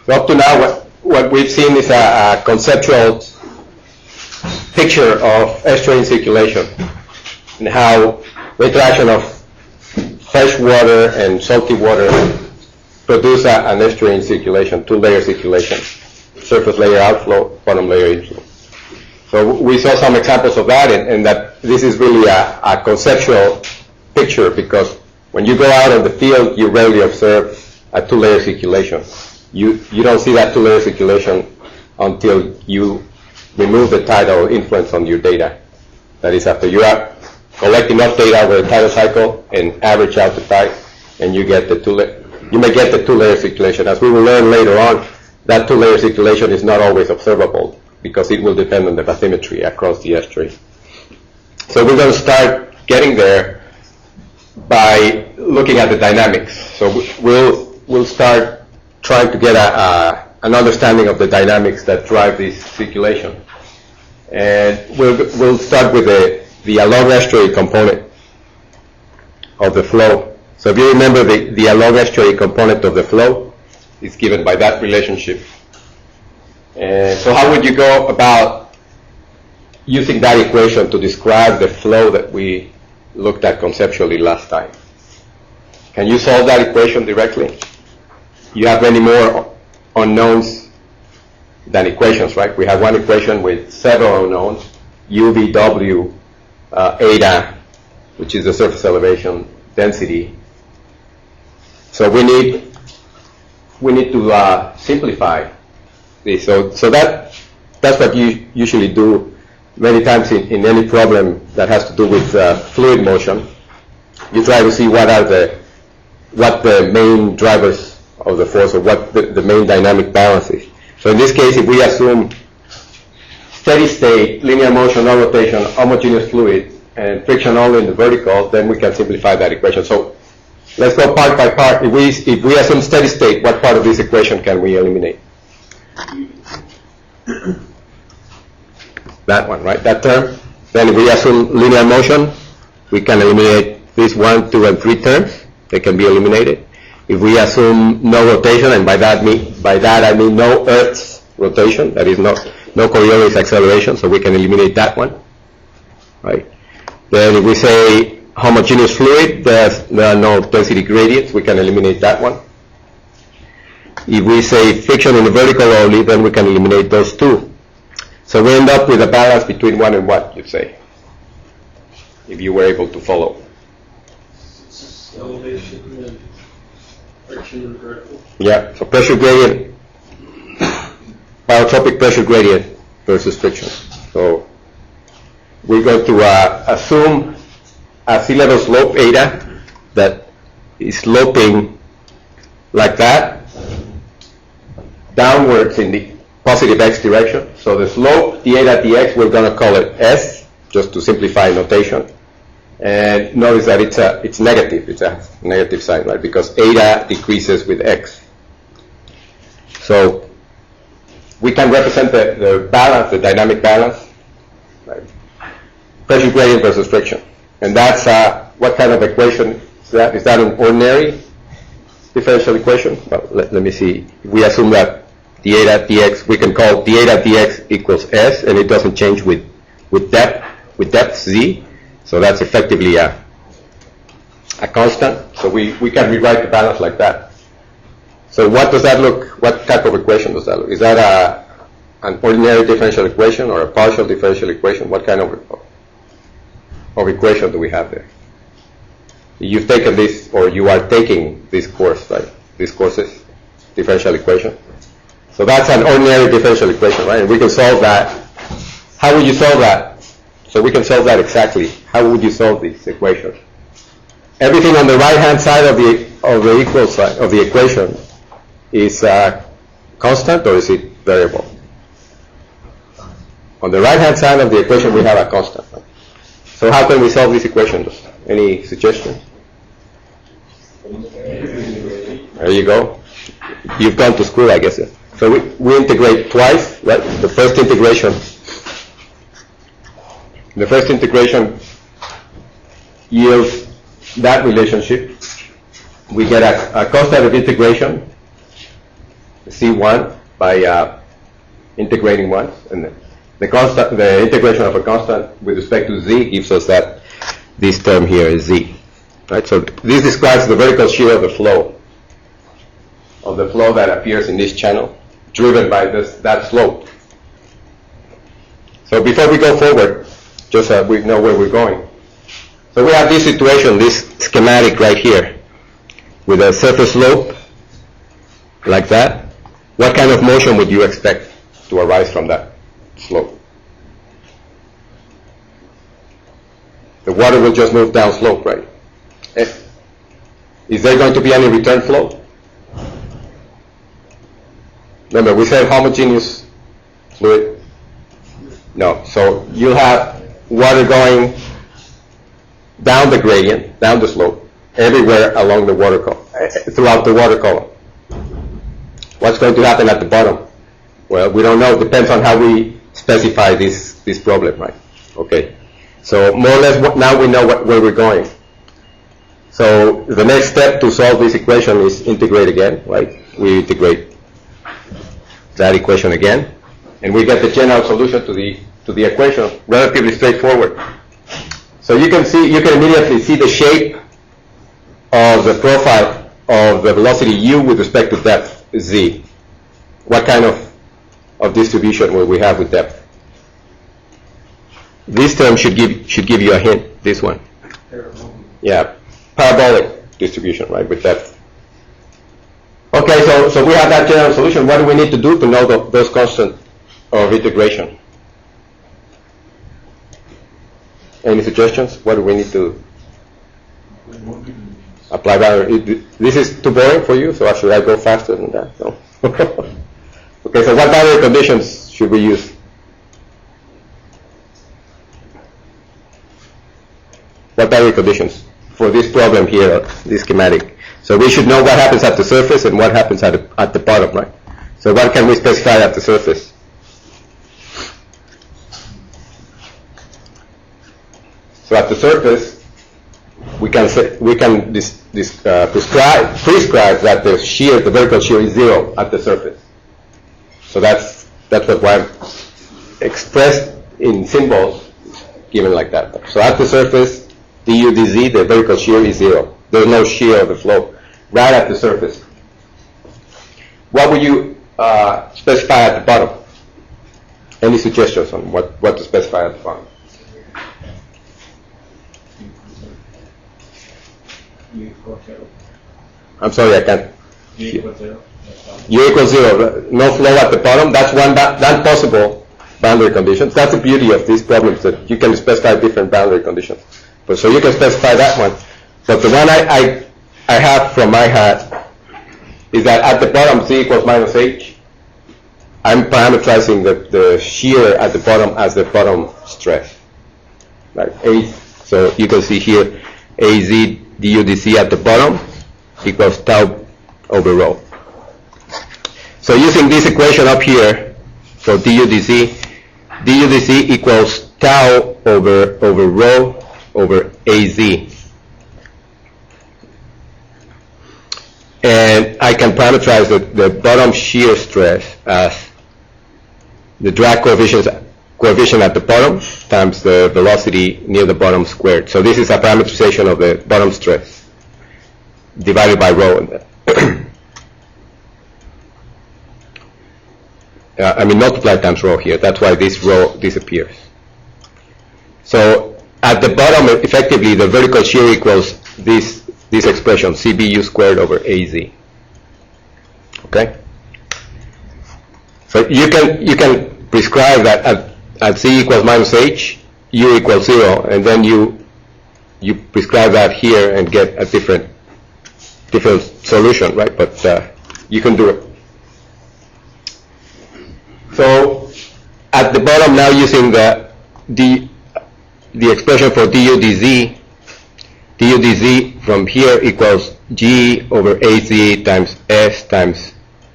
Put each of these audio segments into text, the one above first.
So up to now, what we've seen is a conceptual picture of estuarine circulation and how the interaction of fresh water and salty water produce an estuarine circulation, two-layer circulation, surface layer outflow, bottom layer inflow. So we saw some examples of that, and that this is really a conceptual picture, because when you go out on the field, you rarely observe a two-layer circulation. You don't see that two-layer circulation until you remove the tidal influence on your data. That is, after you collect enough data over the tidal cycle and average out the tide, and you get the you may get the two-layer circulation. As we will learn later on, that two-layer circulation is not always observable because it will depend on the bathymetry across the estuary. So we're going to start getting there by looking at the dynamics. So we'll start trying to get an understanding of the dynamics that drive this circulation. And we'll start with the along estuary component of the flow. So if you remember, the along estuary component of the flow is given by that relationship. And so how would you go about using that equation to describe the flow that we looked at conceptually last time? Can you solve that equation directly? You have many more unknowns than equations, right? We have one equation with several unknowns, U, V, W, eta, which is the surface elevation density. So we need to simplify this. So that's what you usually do many times in any problem that has to do with fluid motion. You try to see what the main drivers of the force, or what the main dynamic balance is. So in this case, if we assume steady state, linear motion, no rotation, homogeneous fluid, and friction only in the vertical, then we can simplify that equation. So let's go part by part. If we assume steady state, what part of this equation can we eliminate? That one, right? That term. Then if we assume linear motion, we can eliminate these 1, 2, and 3 terms. They can be eliminated. If we assume no rotation, and by that I mean no Earth's rotation, that is no Coriolis acceleration, so we can eliminate that one, right? Then if we say homogeneous fluid, there are no density gradients, we can eliminate that one. If we say friction in the vertical only, then we can eliminate those two. So we end up with a balance between what and what, you'd say, if you were able to follow. Elevation and friction and vertical. Yeah, so pressure gradient, barotropic pressure gradient versus friction. So we're going to assume a sea level slope eta that is sloping like that downwards in the positive x direction. So the slope, the eta dx, we're going to call it S, just to simplify notation. And notice that it's negative. It's a negative sign, right? Because eta decreases with x. So we can represent the balance, the dynamic balance, right? Pressure gradient versus friction. And that's what kind of equation is that? Is that an ordinary differential equation? Well, let me see. We assume that the eta dx, we can call the eta dx equals S, and it doesn't change with depth z. So that's effectively a constant. So we can rewrite the balance like that. So what does that look? What type of equation does that look? Is that an ordinary differential equation or a partial differential equation? What kind of equation do we have there? You've taken this, or you are taking this course, right? This course is differential equation. So that's an ordinary differential equation, right? And we can solve that. How would you solve that? So we can solve that exactly. How would you solve this equation? Everything on the right-hand side of the equal side of the equation is constant, or is it variable? On the right-hand side of the equation, we have a constant. Right? So how can we solve this equation? Any suggestions? There you go. You've gone to school, I guess. Yeah. So we integrate twice, right? The first integration yields that relationship. We get a constant of integration C1 by integrating once, and the integration of a constant with respect to z gives us that this term here is z. Right? So this describes the vertical shear of the flow that appears in this channel, driven by that slope. So before we go forward, just so we know where we're going. So we have this situation, this schematic right here, with a surface slope like that. What kind of motion would you expect to arise from that slope? The water will just move down slope, right? Is there going to be any return flow? Remember, we said homogeneous fluid. No, so you'll have water going down the gradient, down the slope, everywhere along the water column, throughout the water column. What's going to happen at the bottom? Well, we don't know. It depends on how we specify this problem, right? Okay. So more or less, now we know where we're going. So the next step to solve this equation is integrate again, right? We integrate that equation again, and we get the general solution to the equation. Relatively straightforward. So you can immediately see the shape of the profile of the velocity u with respect to depth z. What kind of distribution will we have with depth? This term should give you a hint. This one. Yeah, parabolic distribution, right, with depth. Okay, so we have that general solution. What do we need to do to know those constants of integration? Any suggestions? What do we need to apply boundary? This is too boring for you, so should I go faster than that? No. Okay, so what boundary conditions should we use? What boundary conditions for this problem here, this schematic? So we should know what happens at the surface and what happens at the bottom, right? So what can we specify at the surface? So at the surface, we can prescribe that the vertical shear is 0 at the surface. So that's what I've expressed in symbols, given like that. So at the surface, du dz, the vertical shear is 0. There's no shear of the flow right at the surface. What would you specify at the bottom? Any suggestions on what to specify at the bottom? I'm sorry, I can't. U equals 0. U equals 0. No flow at the bottom. That's one possible boundary condition. That's the beauty of these problems, that you can specify different boundary conditions. But so you can specify that one. But the one I have from my hat is that at the bottom z equals minus h. I'm parameterizing the shear at the bottom as the bottom stress. Right? So you can see here az du dc at the bottom equals tau over rho. So using this equation up here for du dc equals tau over rho over az. And I can parameterize the bottom shear stress as the drag coefficient at the bottom times the velocity near the bottom squared. So this is a parameterization of the bottom stress divided by rho. Multiply times rho here. That's why this rho disappears. So at the bottom, effectively, the vertical shear equals this expression, CBU squared over AZ. Okay? So you can prescribe that at Z equals minus H, U equals 0, and then you prescribe that here and get a different solution, right? But you can do it. So at the bottom now, using the expression for du dz from here equals G over AZ times S times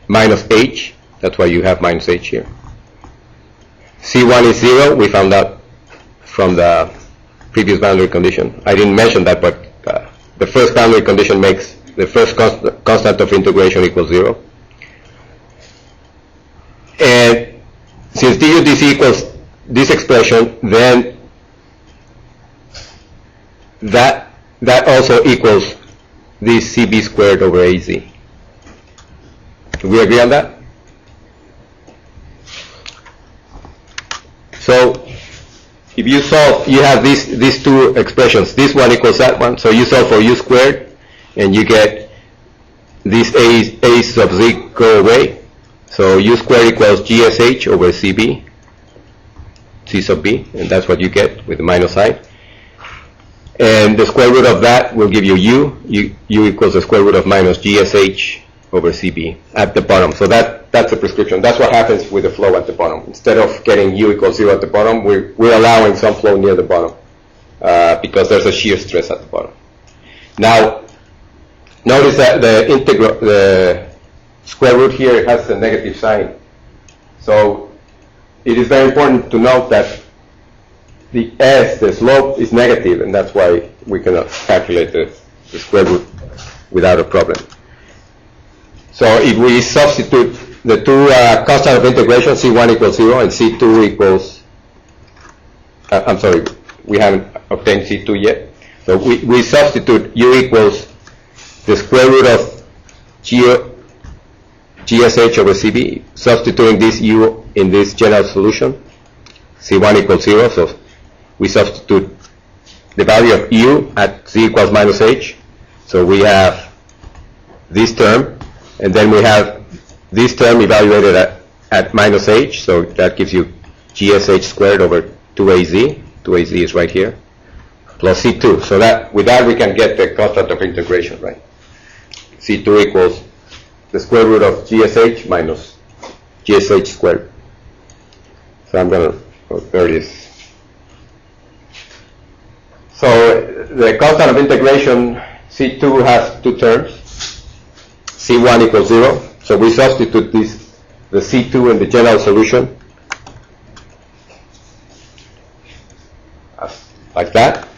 minus H. That's why you have minus H here. C1 is 0. We found out from the previous boundary condition. I didn't mention that, but the first boundary condition makes the first constant of integration equals 0. since du dc equals this expression, then that also equals this CB squared over AZ. Can we agree on that? So if you solve, you have these two expressions. This one equals that one. So you solve for u squared, and you get these a sub z go away. So u squared equals GSH over CB, C sub B, and that's what you get with the minus sign. And the square root of that will give you u equals the square root of minus GSH over CB at the bottom. So that's a prescription. That's what happens with the flow at the bottom. Instead of getting u equals 0 at the bottom, we're allowing some flow near the bottom because there's a shear stress at the bottom. Now, notice that the square root here has a negative sign. So it is very important to note that the s, the slope, is negative, and that's why we cannot calculate the square root without a problem. So if we substitute the two constant of integration, C1 equals 0 and C2 equals, I'm sorry, we haven't obtained C2 yet. So we substitute u equals the square root of GSH over CB, substituting this u in this general solution, C1 equals 0, so we substitute the value of u at z equals minus h. So we have this term, and then we have this term evaluated at minus h, so that gives you GSH squared over 2az. 2az is right here, plus C2. So that with that we can get the constant of integration, right? C2 equals the square root of GSH minus GSH squared. So I'm going to, there it is. So the constant of integration, C2 has two terms. C1 equals 0. So we substitute the C2 in the general solution, like that.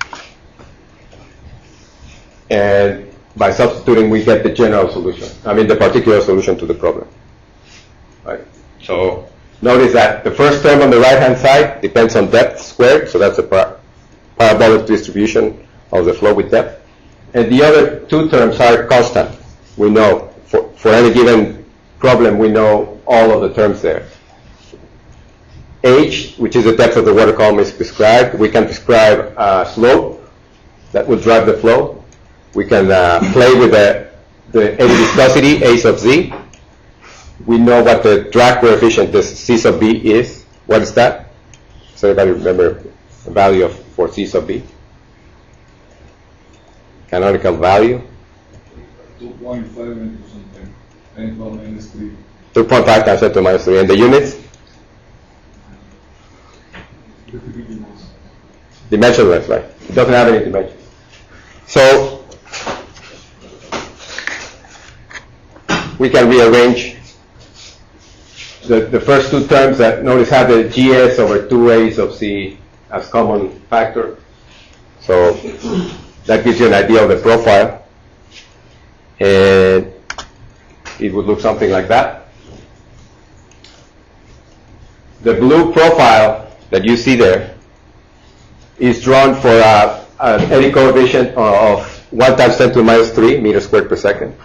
And by substituting, we get the general solution. I mean, the particular solution to the problem. Right. So notice that the first term on the right-hand side depends on depth squared. So that's a parabolic distribution of the flow with depth. And the other two terms are constant. We know for any given problem, we know all of the terms there. H, which is the depth of the water column, is prescribed. We can prescribe a slope that will drive the flow. We can play with the eddy viscosity, A sub z. We know what the drag coefficient, the C sub b, is. What is that? Does everybody remember the value for C sub b? Canonical value? 2.5 into something. 10 to the minus 3. 2.5 times 10 to the minus 3. And the units? Dimensionless, right? It doesn't have any dimensions. So we can rearrange the first two terms that notice have the GS over 2A sub C as common factor. So that gives you an idea of the profile. And it would look something like that. The blue profile that you see there is drawn for an eddy coefficient of 1 times 10 to the minus 3 meters squared per second.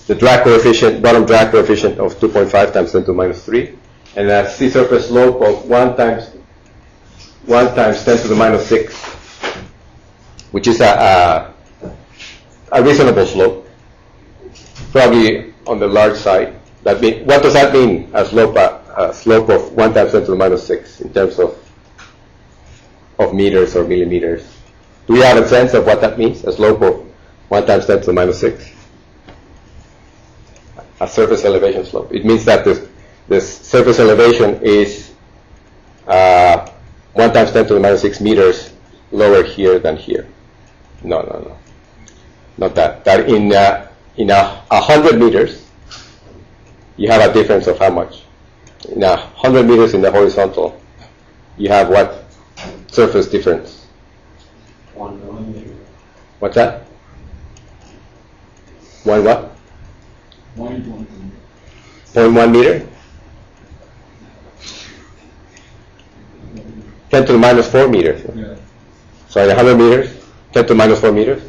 The drag coefficient, bottom drag coefficient of 2.5 times 10 to the minus 3, and a sea surface slope of 1 times 10 to the minus 6, which is a reasonable slope, probably on the large side. What does that mean? A slope of 1 times 10 to the minus 6 in terms of meters or millimeters. Do you have a sense of what that means? A slope of 1 times 10 to the minus 6? A surface elevation slope. It means that the surface elevation is 1 times 10 to the minus 6 meters lower here than here. No. Not that. That in 100 meters, you have a difference of how much? In 100 meters in the horizontal, you have what surface difference? 1 millimeter. What's that? 1 what? 1.1. 0.1 meter? 10 to the minus 4 meters. Yeah. Sorry, 100 meters, 10 to the minus 4 meters.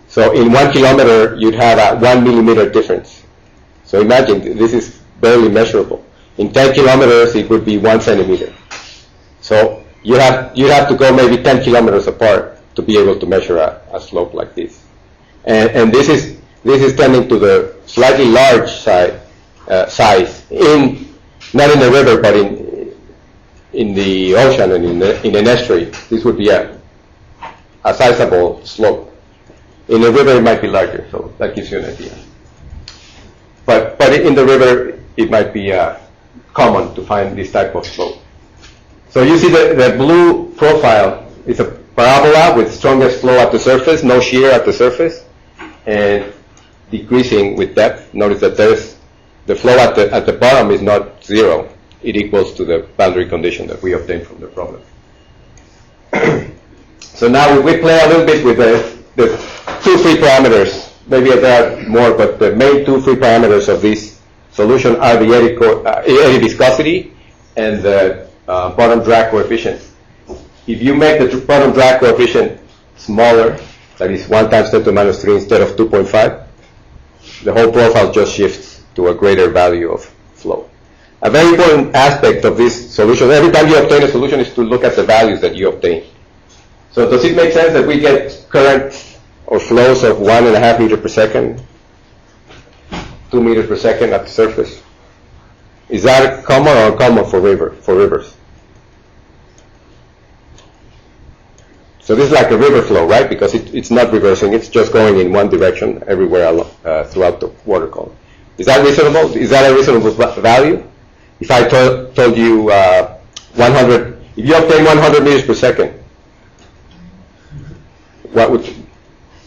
So in 1 kilometer, you'd have a 1 millimeter difference. So imagine, this is barely measurable. In 10 kilometers, it would be 1 centimeter. So you'd have to go maybe 10 kilometers apart to be able to measure a slope like this. And this is tending to the slightly large size, not in the river, but in the ocean and in an estuary. This would be a sizable slope. In the river, it might be larger, so that gives you an idea. But in the river, it might be common to find this type of slope. So you see the blue profile is a parabola with strongest flow at the surface, no shear at the surface, and decreasing with depth. Notice that the flow at the bottom is not zero. It equals to the boundary condition that we obtained from the problem. So now we play a little bit with the two free parameters. Maybe there are more, but the main two free parameters of this solution are the eddy viscosity and the bottom drag coefficient. If you make the bottom drag coefficient smaller, that is 1 times 10 to the minus 3 instead of 2.5, the whole profile just shifts to a greater value of flow. A very important aspect of this solution, every time you obtain a solution, is to look at the values that you obtain. So does it make sense that we get current or flows of 1.5 meters per second, 2 meters per second at the surface? Is that common or uncommon for rivers? So this is like a river flow, right? Because it's not reversing, it's just going in one direction everywhere throughout the water column. Is that reasonable? Is that a reasonable value? If I told you 100, if you obtain 100 meters per second,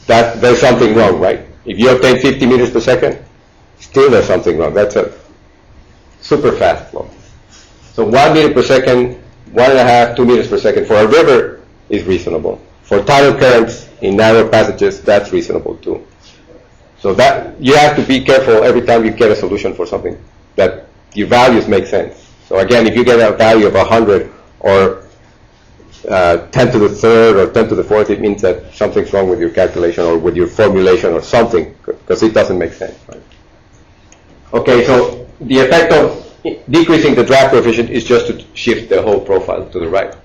there's something wrong, right? If you obtain 50 meters per second, still there's something wrong. That's a super fast flow. So 1 meter per second, 1.5, 2 meters per second for a river is reasonable. For tidal currents in narrow passages, that's reasonable too. So that you have to be careful every time you get a solution for something that your values make sense. So again, if you get a value of 100 or 10 to the third or 10 to the fourth, it means that something's wrong with your calculation or with your formulation or something, because it doesn't make sense. Right? Okay, so the effect of decreasing the drag coefficient is just to shift the whole profile to the right.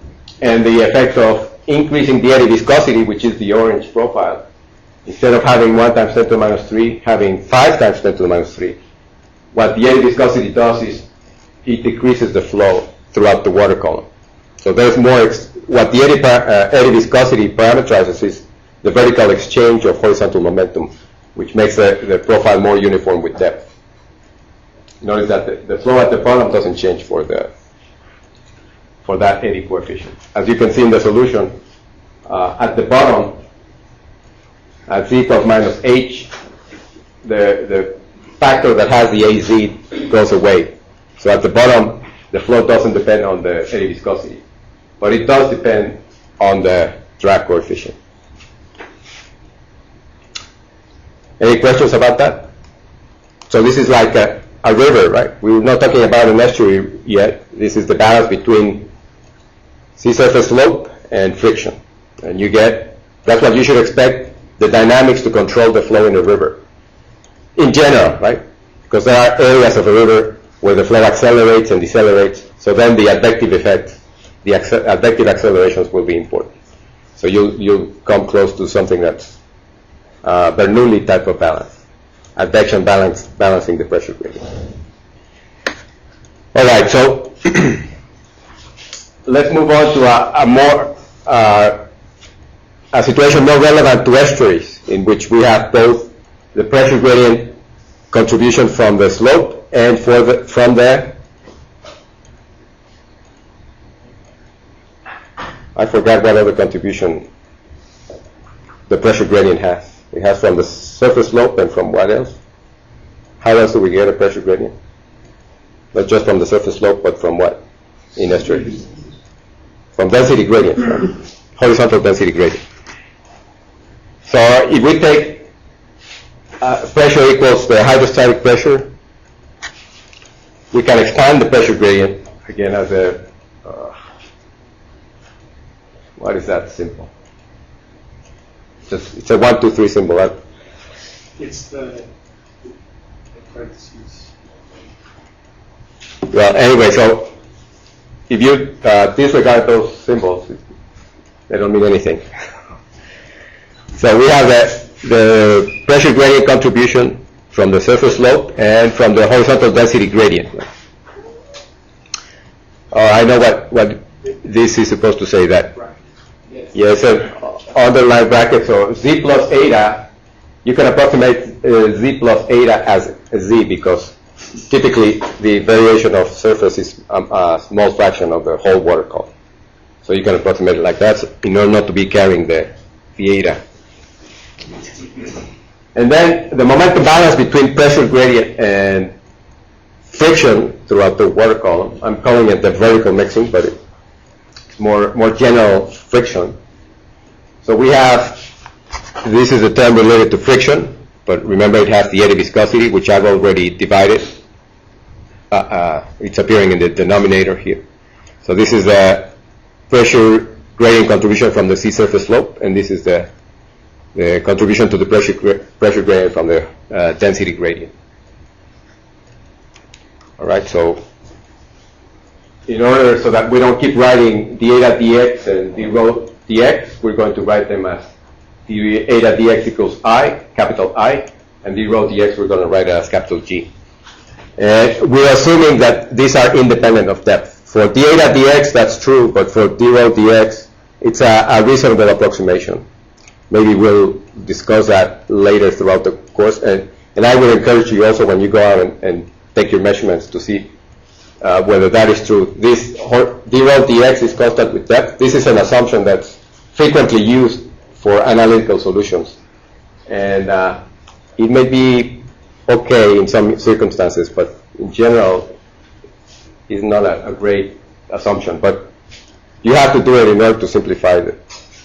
And the effect of increasing the eddy viscosity, which is the orange profile, instead of having 1 times 10 to the minus 3, having 5 times 10 to the minus 3, what the eddy viscosity does is it decreases the flow throughout the water column. So there's more, what the eddy viscosity parameterizes is the vertical exchange of horizontal momentum, which makes the profile more uniform with depth. Notice that the flow at the bottom doesn't change for that eddy coefficient. As you can see in the solution, at the bottom, at z equals minus h, the factor that has the az goes away. So at the bottom, the flow doesn't depend on the eddy viscosity, but it does depend on the drag coefficient. Any questions about that? So this is like a river, right? We're not talking about an estuary yet. This is the balance between sea surface slope and friction. And that's what you should expect, the dynamics to control the flow in the river. In general, right? Because there are areas of a river where the flow accelerates and decelerates, so then the advective effect, the advective accelerations will be important. So you'll come close to something that's Bernoulli type of balance, advection balancing the pressure gradient. All right, so let's move on to a situation more relevant to estuaries, in which we have both the pressure gradient contribution from the slope and from the I forgot what other contribution the pressure gradient has. It has from the surface slope and from what else? How else do we get a pressure gradient? Not just from the surface slope, but from what in estuaries? From density gradient, right? Horizontal density gradient. So if we take pressure equals the hydrostatic pressure, we can expand the pressure gradient again as What is that symbol? It's a 1, 2, 3 symbol. Right? It's the parentheses. Well, anyway, so if you disregard those symbols, they don't mean anything. So we have the pressure gradient contribution from the surface slope and from the horizontal density gradient. I know what this is supposed to say. That Right. Yes. yes, an underline bracket. So z plus eta, you can approximate z plus eta as a z because typically the variation of surface is a small fraction of the whole water column. So you can approximate it like that in order not to be carrying the eta. And then the momentum balance between pressure gradient and friction throughout the water column. I'm calling it the vertical mixing, but it's more general friction. So we have, this is a term related to friction, but remember it has the eddy viscosity, which I've already divided. It's appearing in the denominator here. So this is the pressure gradient contribution from the sea surface slope, and this is the contribution to the pressure gradient from the density gradient. All right, so in order so that we don't keep writing d eta dx and d rho dx, we're going to write them as d eta dx equals I, capital I, and d rho dx we're going to write as capital G. And we're assuming that these are independent of depth. For d eta dx, that's true, but for d rho dx, it's a reasonable approximation. Maybe we'll discuss that later throughout the course. And I would encourage you also when you go out and take your measurements to see whether that is true. This d rho dx is constant with depth. This is an assumption that's frequently used for analytical solutions. And it may be okay in some circumstances, but in general, it's not a great assumption. But you have to do it in order to simplify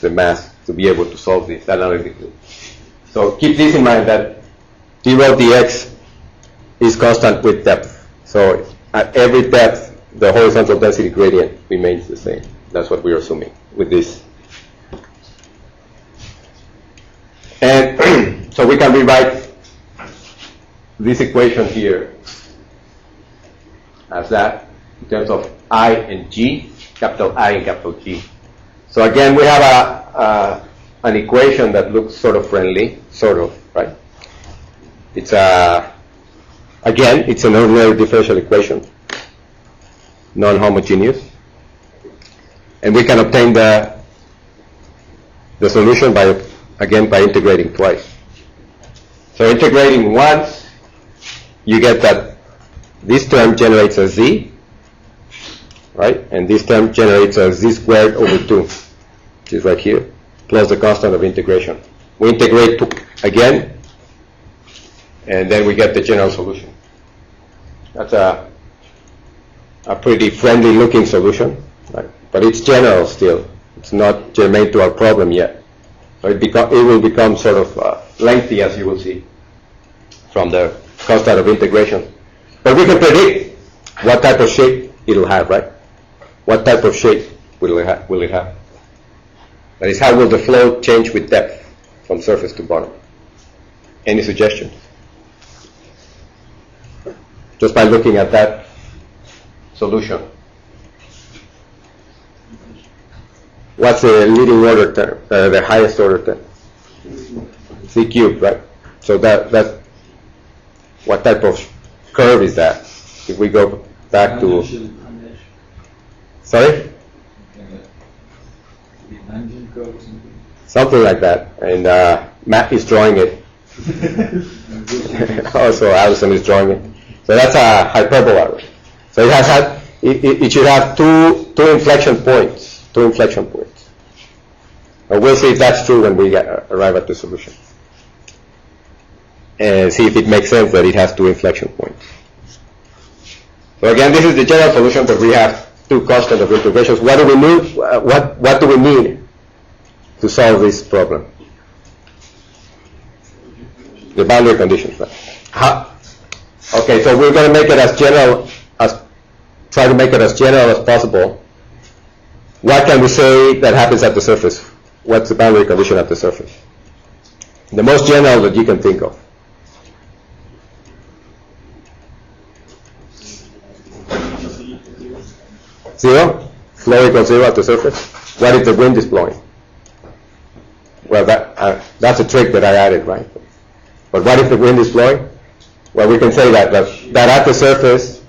the math to be able to solve this analytically. So keep this in mind that d rho dx is constant with depth. So at every depth, the horizontal density gradient remains the same. That's what we're assuming with this. And so we can rewrite this equation here as that in terms of I and G, capital I and capital G. So again, we have an equation that looks sort of friendly, sort of, right? It's again, it's an ordinary differential equation, non-homogeneous, and we can obtain the solution by integrating twice. So integrating once, you get that this term generates a z, right? And this term generates a z squared over 2, which is right here, plus the constant of integration. We integrate again, and then we get the general solution. That's a pretty friendly looking solution, right? But it's general still. It's not germane to our problem yet. So it will become sort of lengthy, as you will see, from the constant of integration. But we can predict what type of shape it'll have, right? What type of shape will it have? That is, how will the flow change with depth from surface to bottom? Any suggestions? Just by looking at that solution. What's the leading order term, the highest order term? C cubed, right? So that's, what type of curve is that? If we go back to, sorry? Something like that. And Matt is drawing it. Also, Allison is drawing it. So that's a hyperbola. So it should have two inflection points. And we'll see if that's true when we arrive at the solution. And see if it makes sense that it has two inflection points. So again, this is the general solution, but we have two constant of integrations. What do we need? What do we need to solve this problem? The boundary conditions. Right? Okay, so we're going to make it try to make it as general as possible. what can we say that happens at the surface? What's the boundary condition at the surface? The most general that you can think of. Zero? Flow equals zero at the surface? What if the wind is blowing? Well, that's a trick that I added, right? But what if the wind is blowing? Well, we can say that at the surface,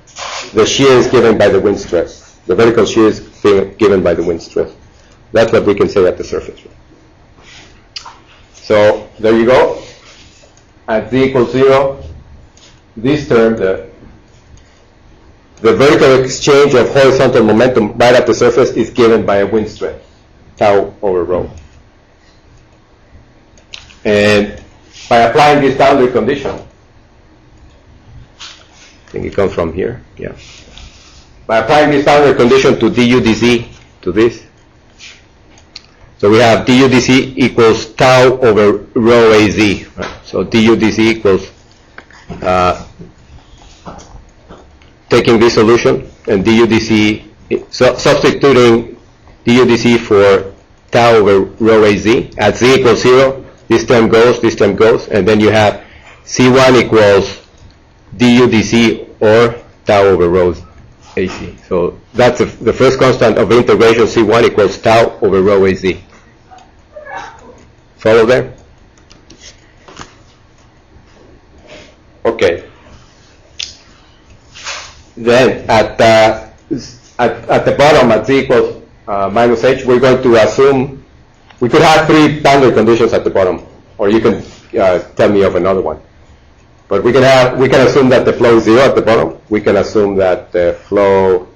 the shear is given by the wind stress. The vertical shear is given by the wind stress. That's what we can say at the surface. So there you go. At z equals 0, this term, the vertical exchange of horizontal momentum right at the surface is given by a wind stress, tau over rho. And by applying this boundary condition, I think it comes from here, yeah. By applying this boundary condition to du dz, to this, so we have du dz equals tau over rho az. Right? So du dz equals taking this solution and du dz, substituting du dz for tau over rho az. At z equals 0, this term goes, and then you have C1 equals du dz or tau over rho AC. So that's the first constant of integration, C1 equals tau over rho Az. Follow there? Okay. Then at the bottom, at z equals minus h, we're going to assume we could have three boundary conditions at the bottom, or you can tell me of another one. But we can assume that the flow is 0 at the bottom. We can assume that the flow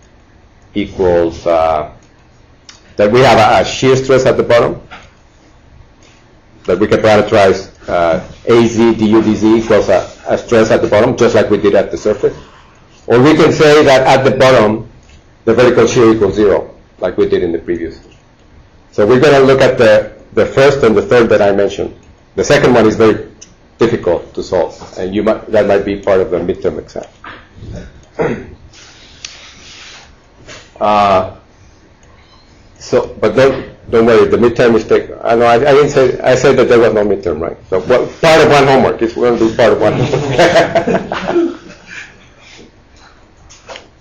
equals that we have a shear stress at the bottom. That we can parameterize AZ du dz equals a stress at the bottom, just like we did at the surface. Or we can say that at the bottom the vertical shear equals 0, like we did in the previous. So we're going to look at the first and the third that I mentioned. The second one is very difficult to solve, and that might be part of the midterm exam. But don't worry, the midterm is I know I didn't say. I said that there was no midterm, right? So part of one homework. We're going to do part of one homework.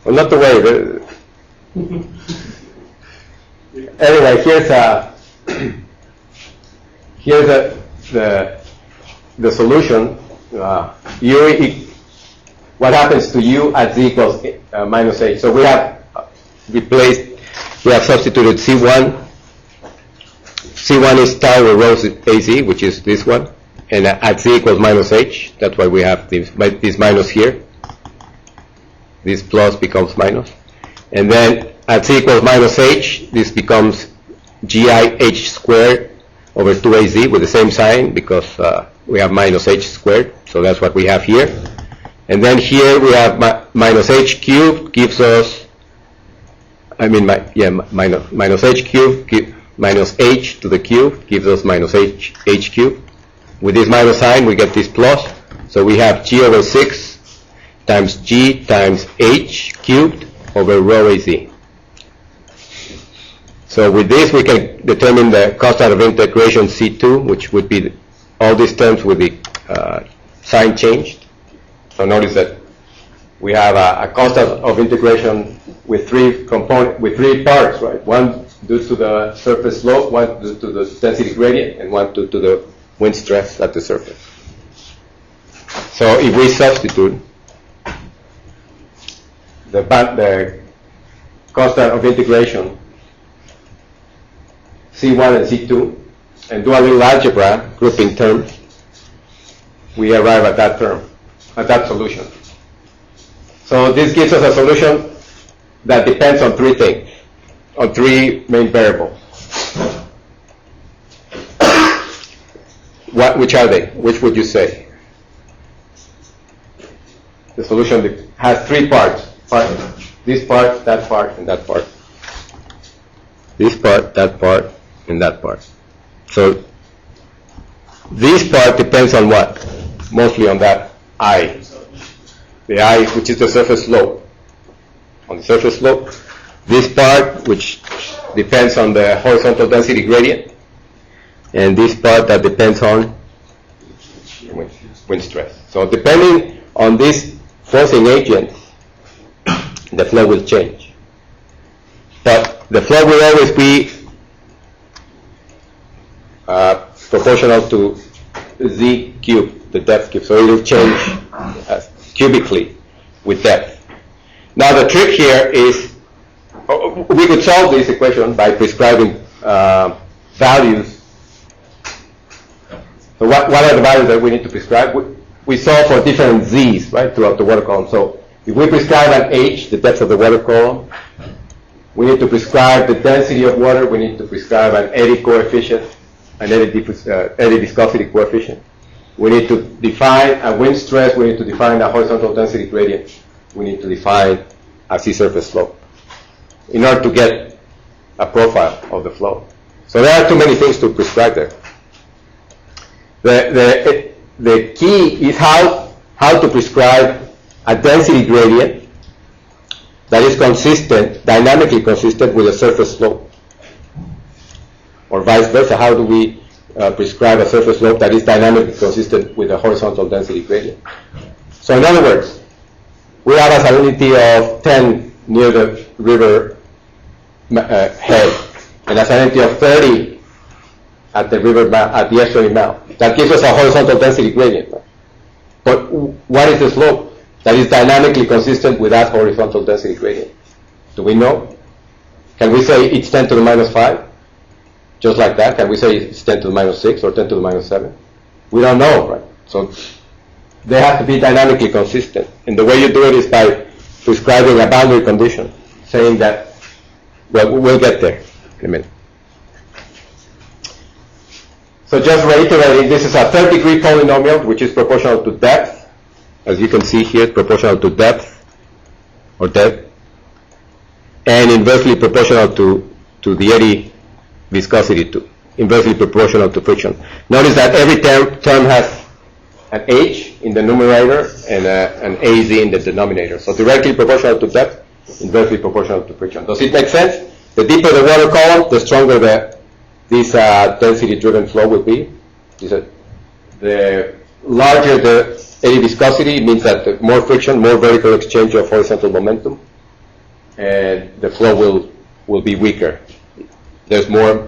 Well, not to worry. Anyway, here's the solution. What happens to u at z equals minus h? So we have substituted C1. C1 is tau over rho az, which is this one, and at z equals minus h. That's why we have this minus here. This plus becomes minus, and then at z equals minus h, this becomes gi h squared over 2az with the same sign because we have minus h squared, so that's what we have here. And then here we have minus h cubed gives us, minus h cubed minus h to the cube gives us minus h cubed. With this minus sign we get this plus, so we have g over 6 times g times h cubed over rho az. So with this we can determine the constant of integration C2, which would be all these terms with the sign changed. So notice that we have a constant of integration with three parts, right? One due to the surface slope, one due to the density gradient, and one due to the wind stress at the surface. So if we substitute the constant of integration C1 and C2 and do a little algebra grouping terms, we arrive at that term, at that solution. So this gives us a solution that depends on three things, on three main variables. Which are they? Which would you say? The solution has three parts. This part, that part, and that part. This part, that part, and that part. So this part depends on what? Mostly on that I. The I, which is the surface slope. On the surface slope, this part, which depends on the horizontal density gradient, and this part that depends on wind stress. So depending on this forcing agent, the flow will change. But the flow will always be proportional to z cubed, the depth cube. So it will change cubically with depth. Now the trick here is, we could solve this equation by prescribing values. So what are the values that we need to prescribe? We solve for different z's, right, throughout the water column. So if we prescribe an h, the depth of the water column, we need to prescribe the density of water, we need to prescribe an eddy coefficient, an eddy viscosity coefficient. We need to define a wind stress, we need to define a horizontal density gradient, we need to define a sea surface slope in order to get a profile of the flow. So there are too many things to prescribe there. The key is how to prescribe a density gradient that is consistent, dynamically consistent with a surface slope. Or vice versa, how do we prescribe a surface slope that is dynamically consistent with a horizontal density gradient? So in other words, we have a salinity of 10 near the river head, and a salinity of 30 at the river at the estuary mouth. That gives us a horizontal density gradient. Right? But what is the slope that is dynamically consistent with that horizontal density gradient? Do we know? Can we say it's 10 to the minus 5? Just like that? Can we say it's 10 to the minus 6 or 10 to the minus 7? We don't know, right? So they have to be dynamically consistent. And the way you do it is by prescribing a boundary condition, saying that, well, we'll get there in a minute. So just reiterating, this is a third-degree polynomial, which is proportional to depth. As you can see here, proportional to depth, or depth, and inversely proportional to the eddy viscosity too, inversely proportional to friction. Notice that every term has an h in the numerator and an az in the denominator. So directly proportional to depth, inversely proportional to friction. Does it make sense? The deeper the water column, the stronger this density-driven flow will be. The larger the eddy viscosity means that the more friction, more vertical exchange of horizontal momentum, and the flow will be weaker. There's more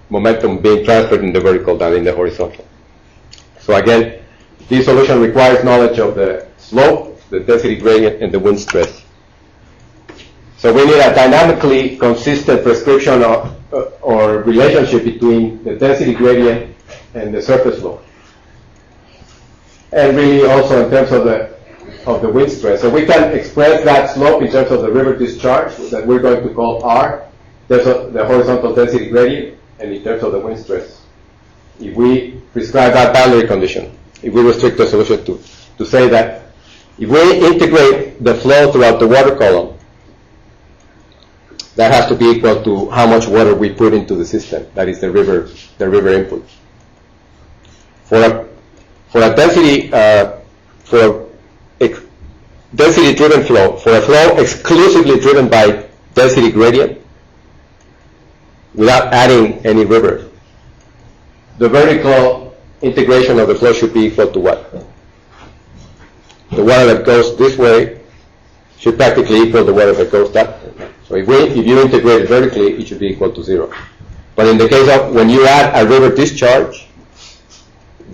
momentum being transferred in the vertical than in the horizontal. So again, this solution requires knowledge of the slope, the density gradient, and the wind stress. So we need a dynamically consistent prescription or relationship between the density gradient and the surface flow. And really also in terms of the wind stress. So we can express that slope in terms of the river discharge that we're going to call R, there's the horizontal density gradient, and in terms of the wind stress. If we prescribe that boundary condition, if we restrict the solution to say that if we integrate the flow throughout the water column, that has to be equal to how much water we put into the system, that is the river input. For a density-driven flow, for a flow exclusively driven by density gradient, without adding any river, the vertical integration of the flow should be equal to what? The water that goes this way should practically equal the water that goes that way. So if you integrate it vertically, it should be equal to 0. But in the case of when you add a river discharge,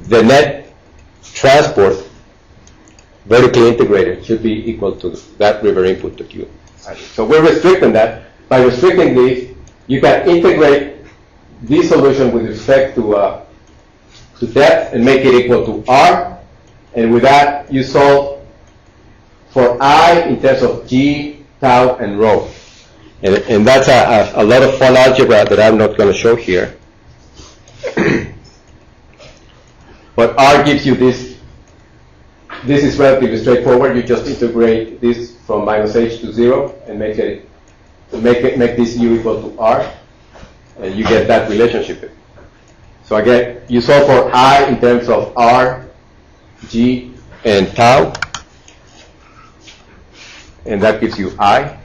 the net transport vertically integrated should be equal to that river input that you added. So we're restricting that. By restricting this, you can integrate this solution with respect to depth and make it equal to R. And with that, you solve for I in terms of G, tau, and rho. And that's a lot of fun algebra that I'm not going to show here. But R gives you this. This is relatively straightforward. You just integrate this from minus h to 0 and make this u equal to R, and you get that relationship. So again, you solve for I in terms of R, G, and tau, and that gives you I.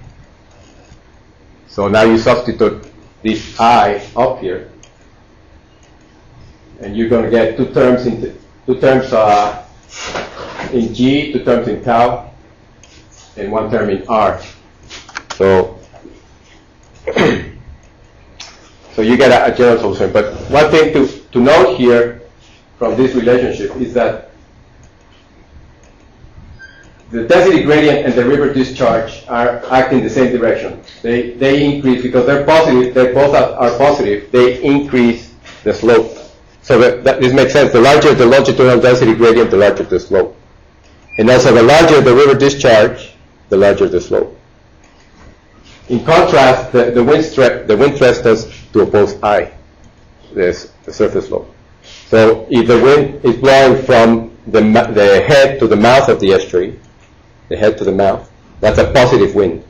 So now you substitute this I up here, and you're going to get two terms in G, two terms in tau, and one term in R. So, so you get a general solution. But one thing to note here from this relationship is that the density gradient and the river discharge are acting the same direction. They increase because they're positive. They both are positive. They increase the slope. So that this makes sense. The larger the longitudinal density gradient, the larger the slope. And also the larger the river discharge, the larger the slope. In contrast, the wind stress tends to oppose I, the surface slope. So if the wind is blowing from the head to the mouth of the estuary, the head to the mouth, that's a positive wind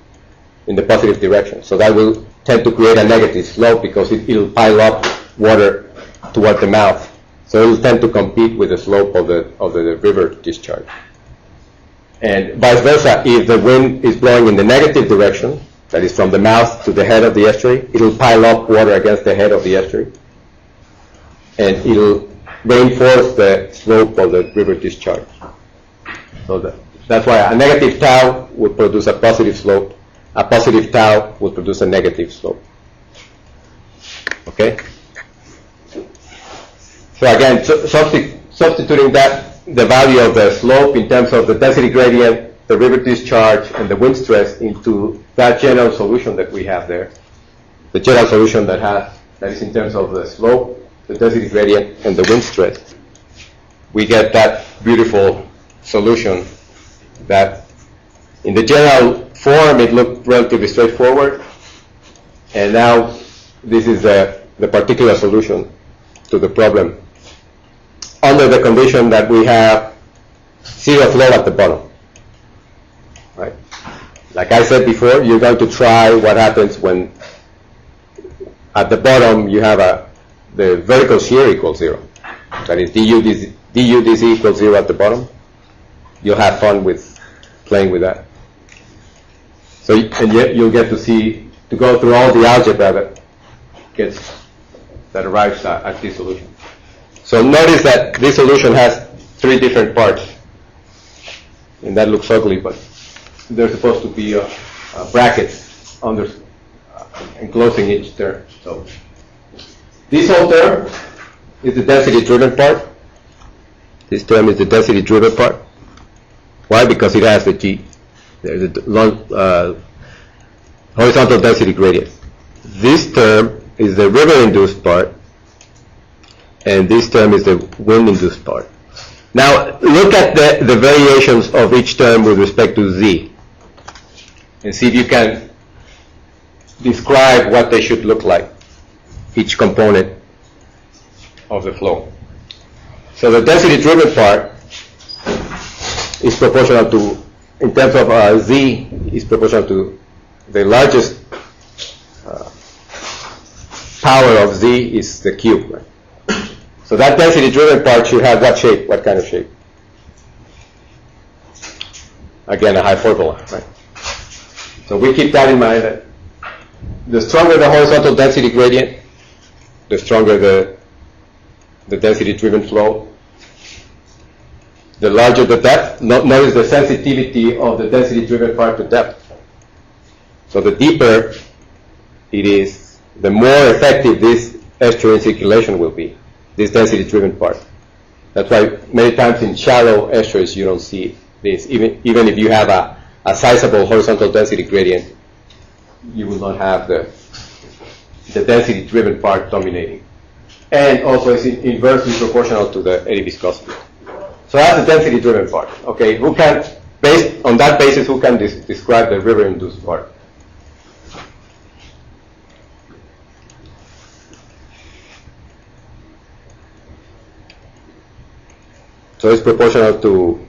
in the positive direction. So that will tend to create a negative slope because it'll pile up water toward the mouth. So it will tend to compete with the slope of the river discharge. And vice versa, if the wind is blowing in the negative direction, that is from the mouth to the head of the estuary, it'll pile up water against the head of the estuary, and it'll reinforce the slope of the river discharge. So that's why a negative tau would produce a positive slope, a positive tau would produce a negative slope. Okay? So again, substituting the value of the slope in terms of the density gradient, the river discharge, and the wind stress into that general solution that we have there. The general solution that is in terms of the slope, the density gradient, and the wind stress. We get that beautiful solution that in the general form it looked relatively straightforward, and now this is the particular solution to the problem under the condition that we have zero flow at the bottom. Right? Like I said before, you're going to try what happens when at the bottom you have the vertical shear equals zero. That is du dz equals zero at the bottom. You'll have fun with playing with that. So, and yet you'll get to go through all the algebra that arrives at this solution. So notice that this solution has three different parts. And that looks ugly, but there's supposed to be a bracket under enclosing each term. So this whole term is the density-driven part. This term is the density-driven part. Why? Because it has the G. There's a horizontal density gradient. This term is the river-induced part, and this term is the wind-induced part. Now, look at the variations of each term with respect to Z, and see if you can describe what they should look like, each component of the flow. So the density-driven part is proportional to, in terms of Z, is proportional to the largest power of Z is the cube. Right? So that density-driven part should have what shape? What kind of shape? Again, a hyperbola, right? So we keep that in mind. That the stronger the horizontal density gradient, the stronger the density-driven flow. The larger the depth, notice the sensitivity of the density-driven part to depth. So the deeper it is, the more effective this estuarine circulation will be, this density-driven part. That's why many times in shallow estuaries you don't see this. Even if you have a sizable horizontal density gradient, you will not have the density-driven part dominating. And also it's inversely proportional to the eddy viscosity. So that's the density-driven part. Okay, who can, based on that basis, who can describe the river-induced part? So it's proportional to,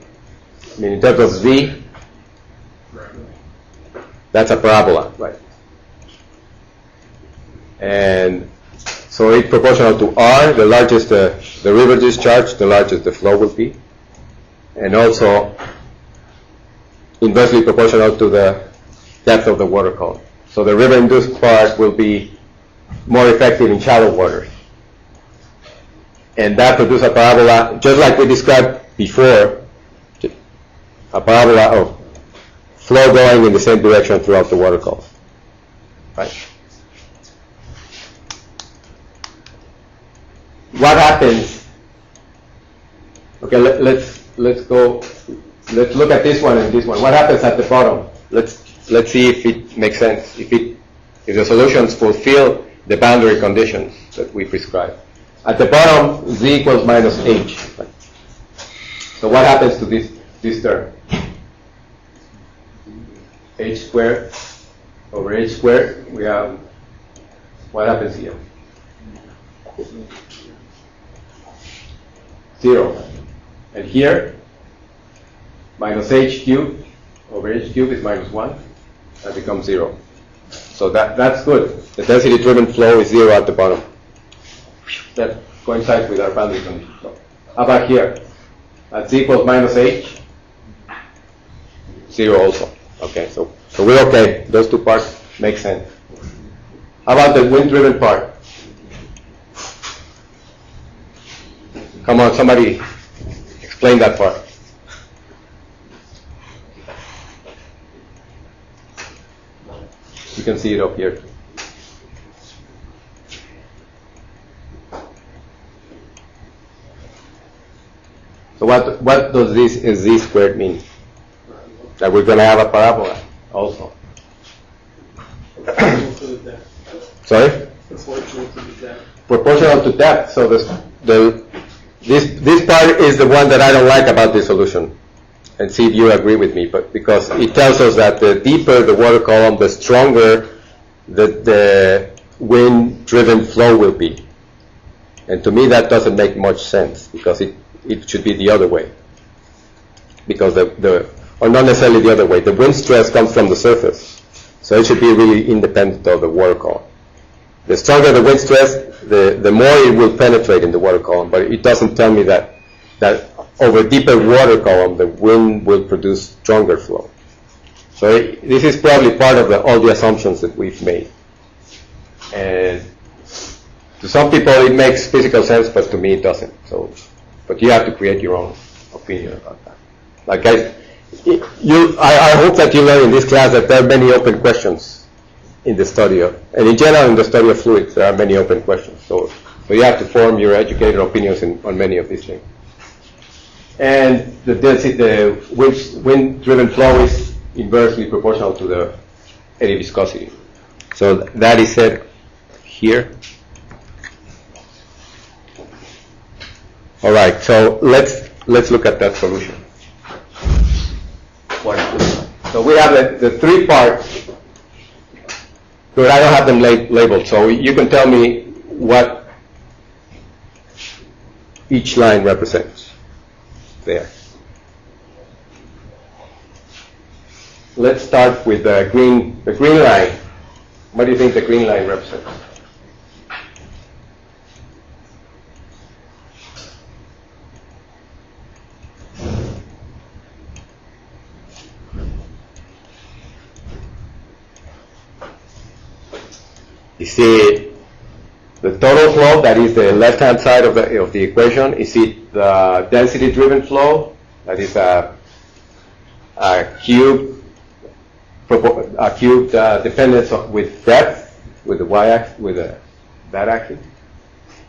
I mean, in terms of Z, that's a parabola, right? And so it's proportional to R, the largest the river discharge, the largest the flow will be. And also inversely proportional to the depth of the water column. So the river-induced part will be more effective in shallow waters. And that produces a parabola, just like we described before, a parabola of flow going in the same direction throughout the water column. Right? What happens? Okay, let's look at this one and this one. What happens at the bottom? Let's see if it makes sense. If the solutions fulfill the boundary conditions that we prescribe. At the bottom, z equals minus h. Right? So what happens to this term? H squared over h squared. We have, what happens here? 0. And here, minus h cubed over h cubed is minus 1. That becomes 0. So that's good. The density-driven flow is 0 at the bottom. That coincides with our boundary condition. So how about here? At z equals minus h, 0 also. Okay, so we're okay. Those two parts make sense. How about the wind-driven part? Come on, somebody explain that part. You can see it up here. So what does this z squared mean? That we're going to have a parabola also. Proportional to the depth. Sorry? Proportional to the depth. Proportional to depth. So this part is the one that I don't like about this solution. And see if you agree with me. But because it tells us that the deeper the water column, the stronger the wind-driven flow will be. And to me, that doesn't make much sense because it should be the other way. Because or not necessarily the other way. The wind stress comes from the surface. So it should be really independent of the water column. The stronger the wind stress, the more it will penetrate in the water column. But it doesn't tell me that over a deeper water column, the wind will produce stronger flow. So this is probably part of all the assumptions that we've made. And to some people it makes physical sense, but to me it doesn't. But you have to create your own opinion about that. Like I hope that you learn in this class that there are many open questions in the study of, and in general in the study of fluids, there are many open questions. So you have to form your educated opinions on many of these things. And the density, the wind-driven flow is inversely proportional to the eddy viscosity. So that is said here. All right, so let's look at that solution. So we have the three parts, but I don't have them labeled. So you can tell me what each line represents there. Let's start with the green line. What do you think the green line represents? You see the total flow, that is the left-hand side of the equation. You see the density-driven flow, that is a cube dependence with depth, with the y-axis, with that axis.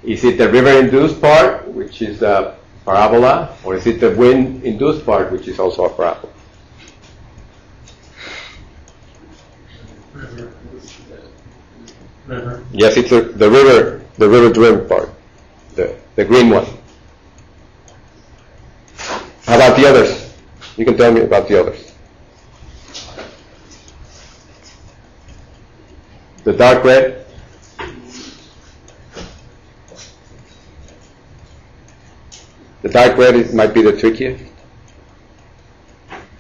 Is it the river-induced part, which is a parabola, or is it the wind-induced part, which is also a parabola? River. Yes, it's the river-driven part, the green one. How about the others? You can tell me about the others. The dark red. The dark red might be the trickiest,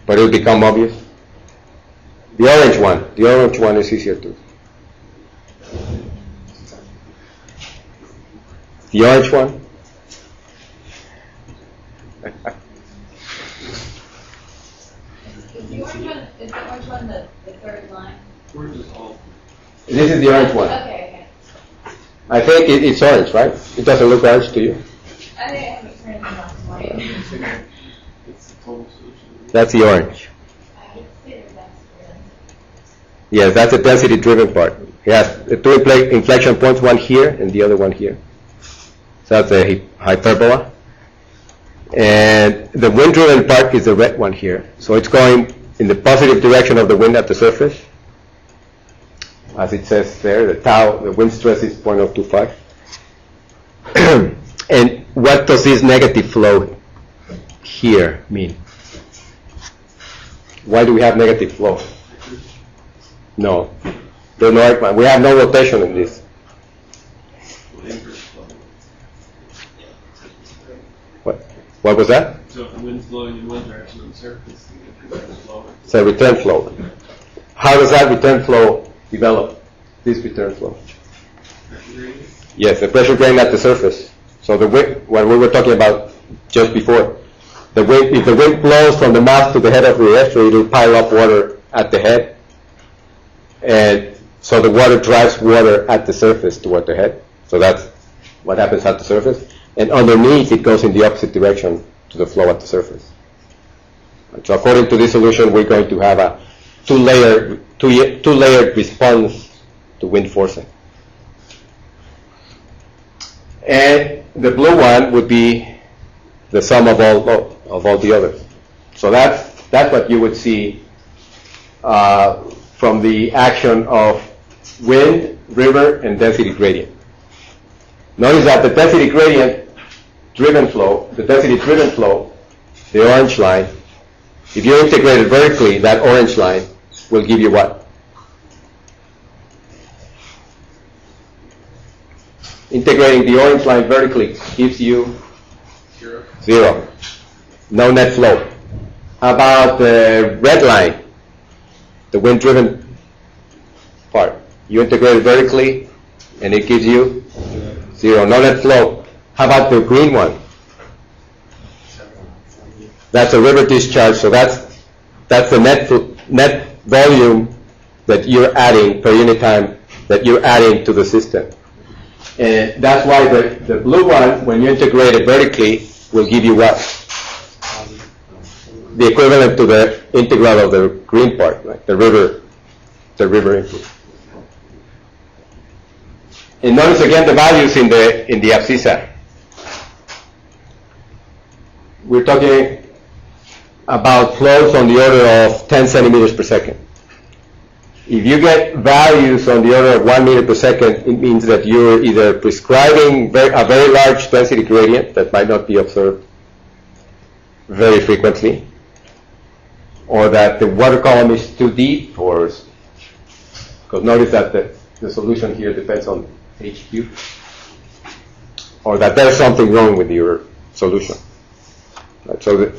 but it'll become obvious. The orange one is easier too. The orange one? Is the orange one the third line? We're just all This is the orange one. Okay. I think it's orange, right? It doesn't look orange to you? I think I haven't turned them off white. It's the total solution. That's the orange. I consider that's good. Yes, that's the density-driven part. It has two inflection points, one here and the other one here. So that's the hyperbola. And the wind-driven part is the red one here. So it's going in the positive direction of the wind at the surface. As it says there, the tau, the wind stress is 0.025. And what does this negative flow here mean? Why do we have negative flow? No. There's no, we have no rotation in this. What was that? So if the wind's blowing in one direction on the surface, the return is lower. It's a return flow. How does that return flow develop? This return flow. Yes, the pressure gradient at the surface. So the wind, what we were talking about just before, the wind, if the wind blows from the mouth to the head of the estuary, it will pile up water at the head, and so the water drives water at the surface toward the head. So that's what happens at the surface. And underneath, it goes in the opposite direction to the flow at the surface. So according to this solution, we're going to have a two-layered response to wind forcing. And the blue one would be the sum of all the others. So that's what you would see from the action of wind, river, and density gradient. Notice that the density driven flow, the orange line, if you integrate it vertically, that orange line will give you what? Integrating the orange line vertically gives you zero. No net flow. How about the red line, the wind-driven part? You integrate it vertically, and it gives you zero. No net flow. How about the green one? That's a river discharge, so that's the net volume that you're adding per unit time that you're adding to the system. And that's why the blue one, when you integrate it vertically, will give you what? The equivalent to the integral of the green part, right? The river input. And notice again the values in the abscissa. We're talking about flows on the order of 10 centimeters per second. If you get values on the order of 1 meter per second, it means that you're either prescribing a very large density gradient that might not be observed very frequently, or that the water column is too deep, or because notice that the solution here depends on HQ, or that there's something wrong with your solution. Right? So,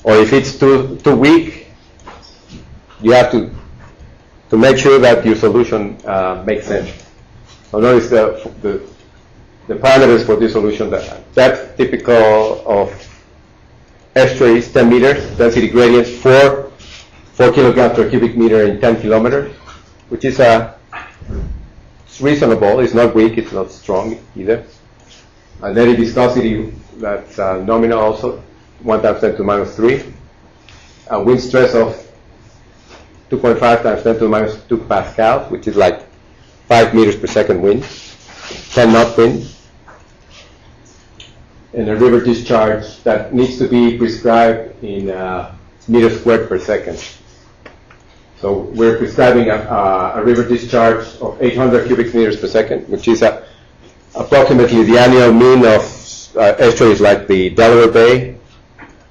or if it's too weak, you have to make sure that your solution makes sense. So notice the parameters for this solution. That's typical of estuaries, 10 meters, density gradients, 4 kilograms per cubic meter in 10 kilometers, which is it's reasonable. It's not weak, it's not strong either. And then viscosity, that's nominal also, 1 times 10 to the minus 3. A wind stress of 2.5 times 10 to the minus 2 pascals, which is like 5 meters per second wind, 10 knot wind. And a river discharge that needs to be prescribed in meters squared per second. So we're prescribing a river discharge of 800 cubic meters per second, which is approximately the annual mean of estuaries like the Delaware Bay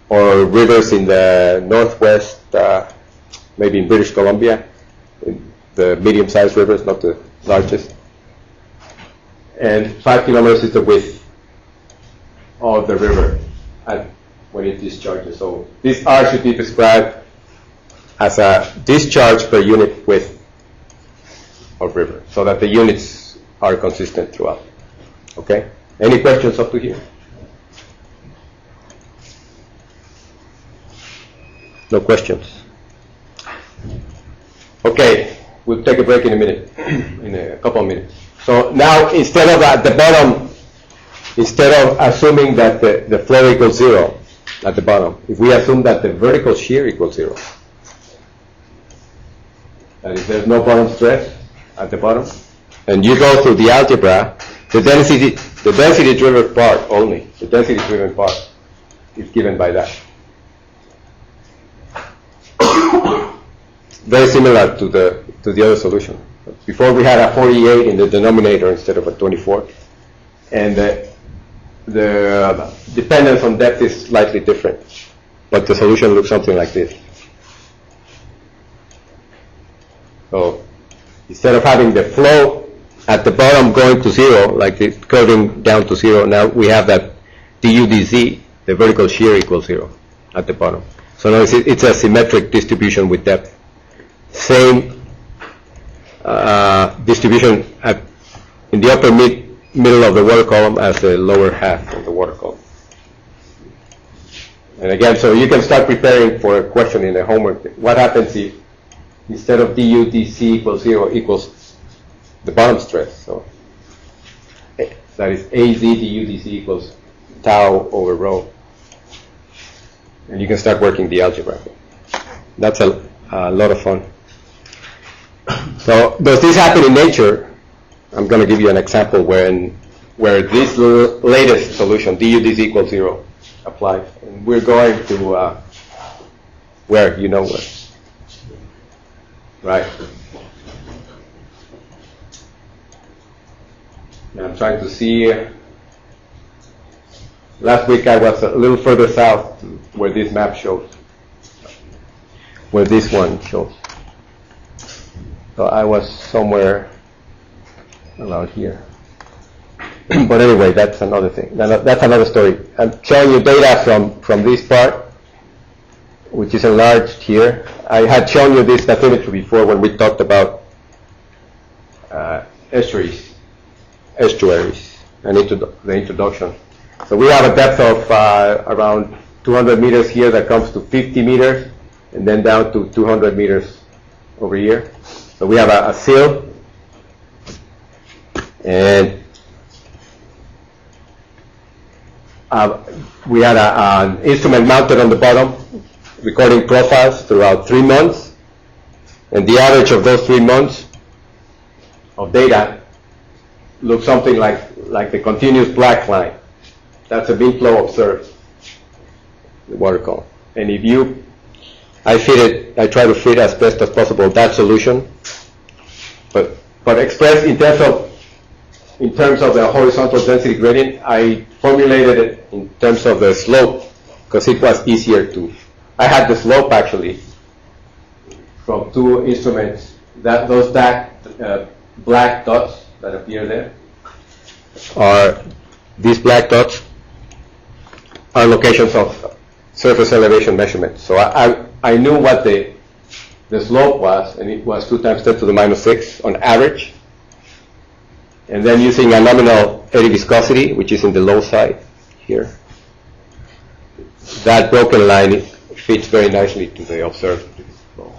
or rivers in the northwest, maybe in British Columbia, the medium-sized rivers, not the largest. And 5 kilometers is the width of the river when it discharges. So this R should be prescribed as a discharge per unit width of river, so that the units are consistent throughout. Okay? Any questions up to here? No questions. Okay. we'll take a break in a minute, in a couple of minutes. So now, instead of at the bottom, instead of assuming that the flow equals 0 at the bottom, if we assume that the vertical shear equals 0, that is, there's no bottom stress at the bottom, and you go through the algebra, the density-driven part only, the density-driven part is given by that. Very similar to the other solution. Before we had a 48 in the denominator instead of a 24, and the dependence on depth is slightly different, but the solution looks something like this. So instead of having the flow at the bottom going to 0, like it's curving down to 0, now we have that du dz, the vertical shear, equals 0 at the bottom. So now it's a symmetric distribution with depth. Same distribution in the upper middle of the water column as the lower half of the water column. And again, so you can start preparing for a question in the homework. What happens if instead of du dc equals 0 equals the bottom stress? So that is az du dc equals tau over rho. And you can start working the algebra. That's a lot of fun. So does this happen in nature? I'm going to give you an example where this latest solution, du dz equals 0, applies. And we're going to where? You know where. Right. And I'm trying to see. Last week I was a little further south where this map shows, where this one shows. So I was somewhere around here. But anyway, that's another thing. That's another story. I'm showing you data from this part, which is enlarged here. I had shown you this bathymetry before when we talked about estuaries, and the introduction. So we have a depth of around 200 meters here that comes to 50 meters, and then down to 200 meters over here. So we have a sill, and we had an instrument mounted on the bottom, recording profiles throughout 3 months, and the average of those 3 months of data looks something like the continuous black line. That's a beam flow observed, the water column. And if I try to fit as best as possible that solution, but expressed in terms of the horizontal density gradient, I formulated it in terms of the slope because it was easier to. I had the slope actually from 2 instruments. Those black dots that appear there are these black dots are locations of surface elevation measurements. So I knew what the slope was, and it was 2 times 10 to the minus 6 on average. And then using a nominal eddy viscosity, which is in the low side here, that broken line fits very nicely to the observed flow.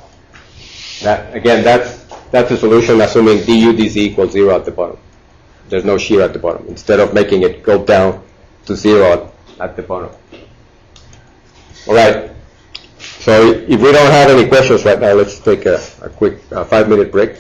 That's a solution assuming du dz equals 0 at the bottom. There's no shear at the bottom, instead of making it go down to 0 at the bottom. All right. So if we don't have any questions right now, let's take a quick 5-minute break.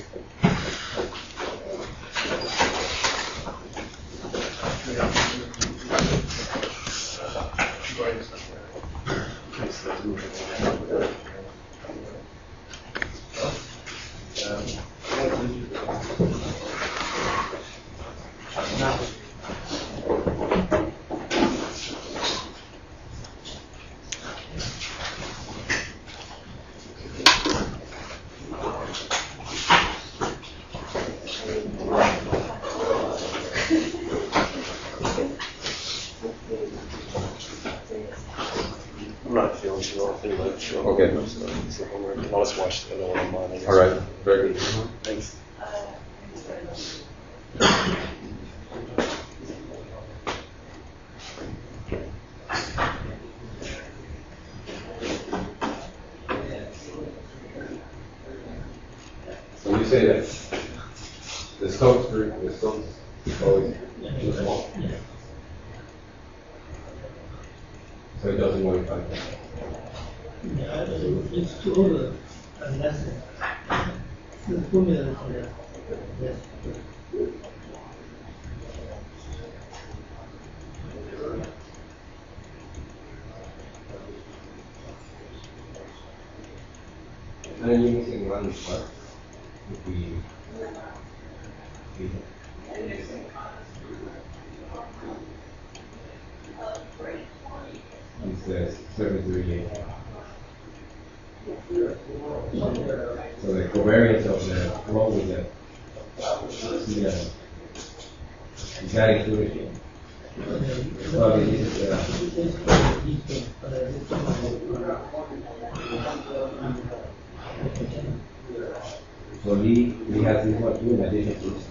Okay. I'll just watch the other one online, I guess. All right. Very good. Thanks. So you say say that the scope is always too small. So it doesn't modify that. Yeah, it's too over unless the formula is there. Yes. And then you're missing one part. If we it says 738. So the covariance of the flow with the is not included here. Well, this is so we have this one too in addition to this.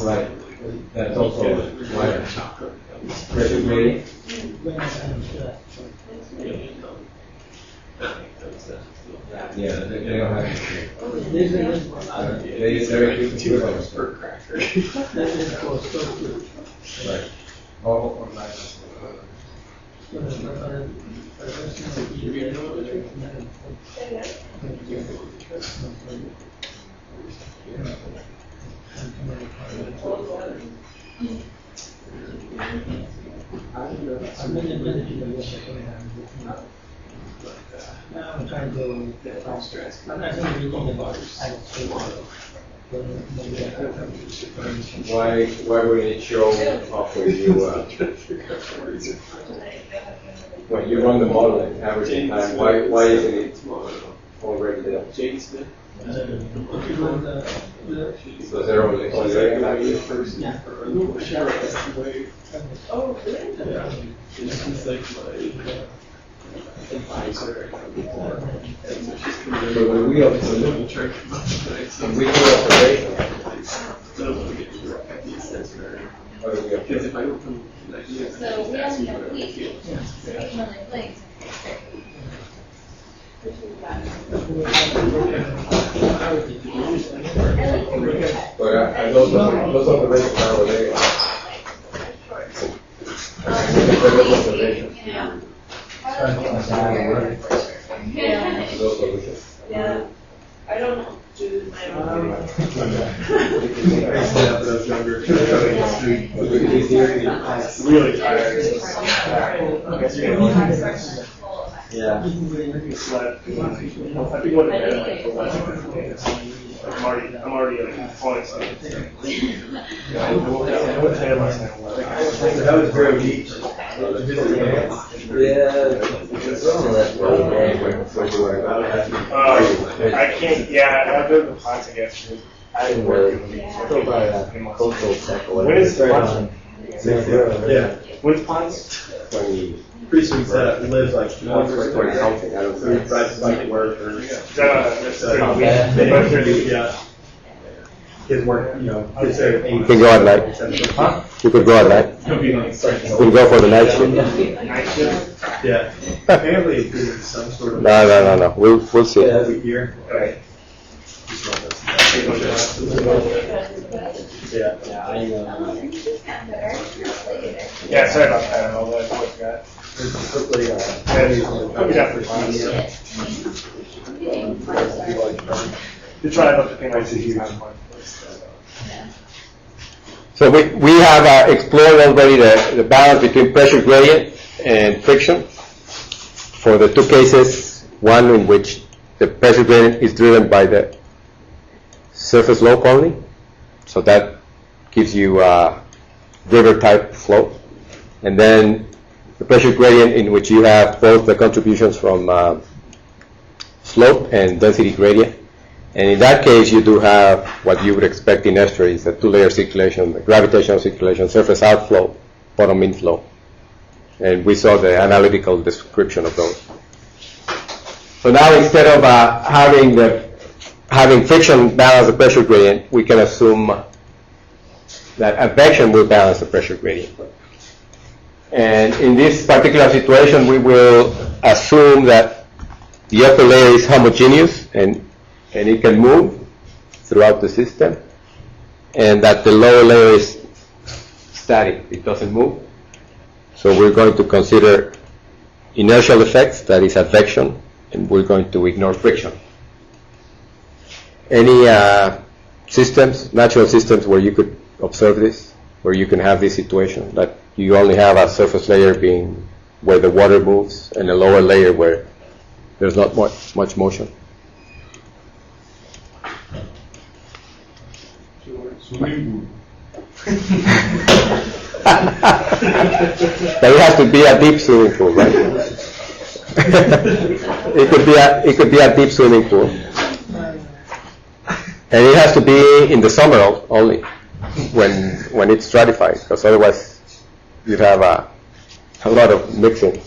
Right. That's also why pressure gradient. Yeah, they don't have it. They directly to a spurt cracker. Right. Oh, I'm trying to get stress. I'm not saying we need about why would it show up when you when you run the model and average time? Why isn't it already there? So they're only first. Yeah. Oh, really? This is like my advisor. So when we observation, how do we Because observe? if I open like this, So we ask only you have what I weeks. feel. Occasionally links. But those observations are related. Those solutions. Yeah, I don't do my own. Really tired. Yeah. Slept. I've been going to bed like for I'm already like falling asleep. I woke up 10 last night. That was very deep. Yeah. I can't. Yeah, I have the plants against me. I didn't work. Go by cultural tech. When is plants? Yeah. When's plants? 20, Pretty sweet setup. We live like 20 something, I don't Three know. rides bike to work or That's not bad. bad. Yeah. Kids work, kids are 8. You can go at night. Huh? You could go at night. Could be like You can go for the night shift. Night shift? Yeah. Apparently it's doing some sort of No. We'll see. every year. Okay. Yeah. Yeah, sorry about that. I'll let you forgot. Hopefully, I'll be down for plants. To try to look at things. So we have explored already the balance between pressure gradient and friction for the two cases, one in which the pressure gradient is driven by the surface slope only, so that gives you river type flow, and then the pressure gradient in which you have both the contributions from slope and density gradient. And in that case, you do have what you would expect in estuaries, a two-layer circulation, the gravitational circulation, surface outflow, bottom inflow. And we saw the analytical description of those. So now instead of having friction balance the pressure gradient, we can assume that advection will balance the pressure gradient. And in this particular situation, we will assume that the upper layer is homogeneous and it can move throughout the system, and that the lower layer is static, it doesn't move. So we're going to consider inertial effects, that is advection, and we're going to ignore friction. Any systems, natural systems, where you could observe this, where you can have this situation, that you only have a surface layer being where the water moves and a lower layer where there's not much motion? Swimming But it has to be a deep swimming pool, right? it could be a deep swimming pool, and it has to be in the summer only, when it's stratified, because otherwise you'd have a lot of mixing.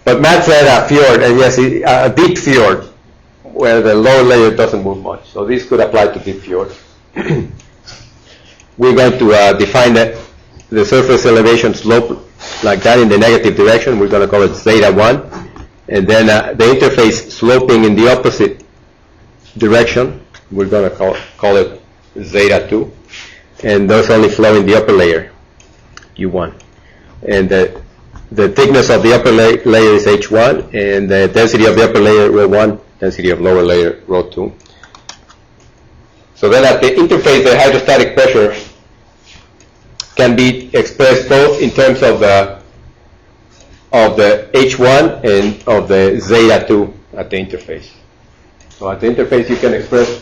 But Matt said a fjord, and yes, a deep fjord where the lower layer doesn't move much. So this could apply to deep fjords. We're going to define the surface elevation slope like that in the negative direction. We're going to call it zeta 1. And then the interface sloping in the opposite direction, we're going to call it zeta 2. And those only flow in the upper layer, U1. And the thickness of the upper layer is H1, and the density of the upper layer, ρ1, density of lower layer, ρ2. So then at the interface, the hydrostatic pressure can be expressed both in terms of the H1 and of the zeta 2 at the interface. So at the interface, you can express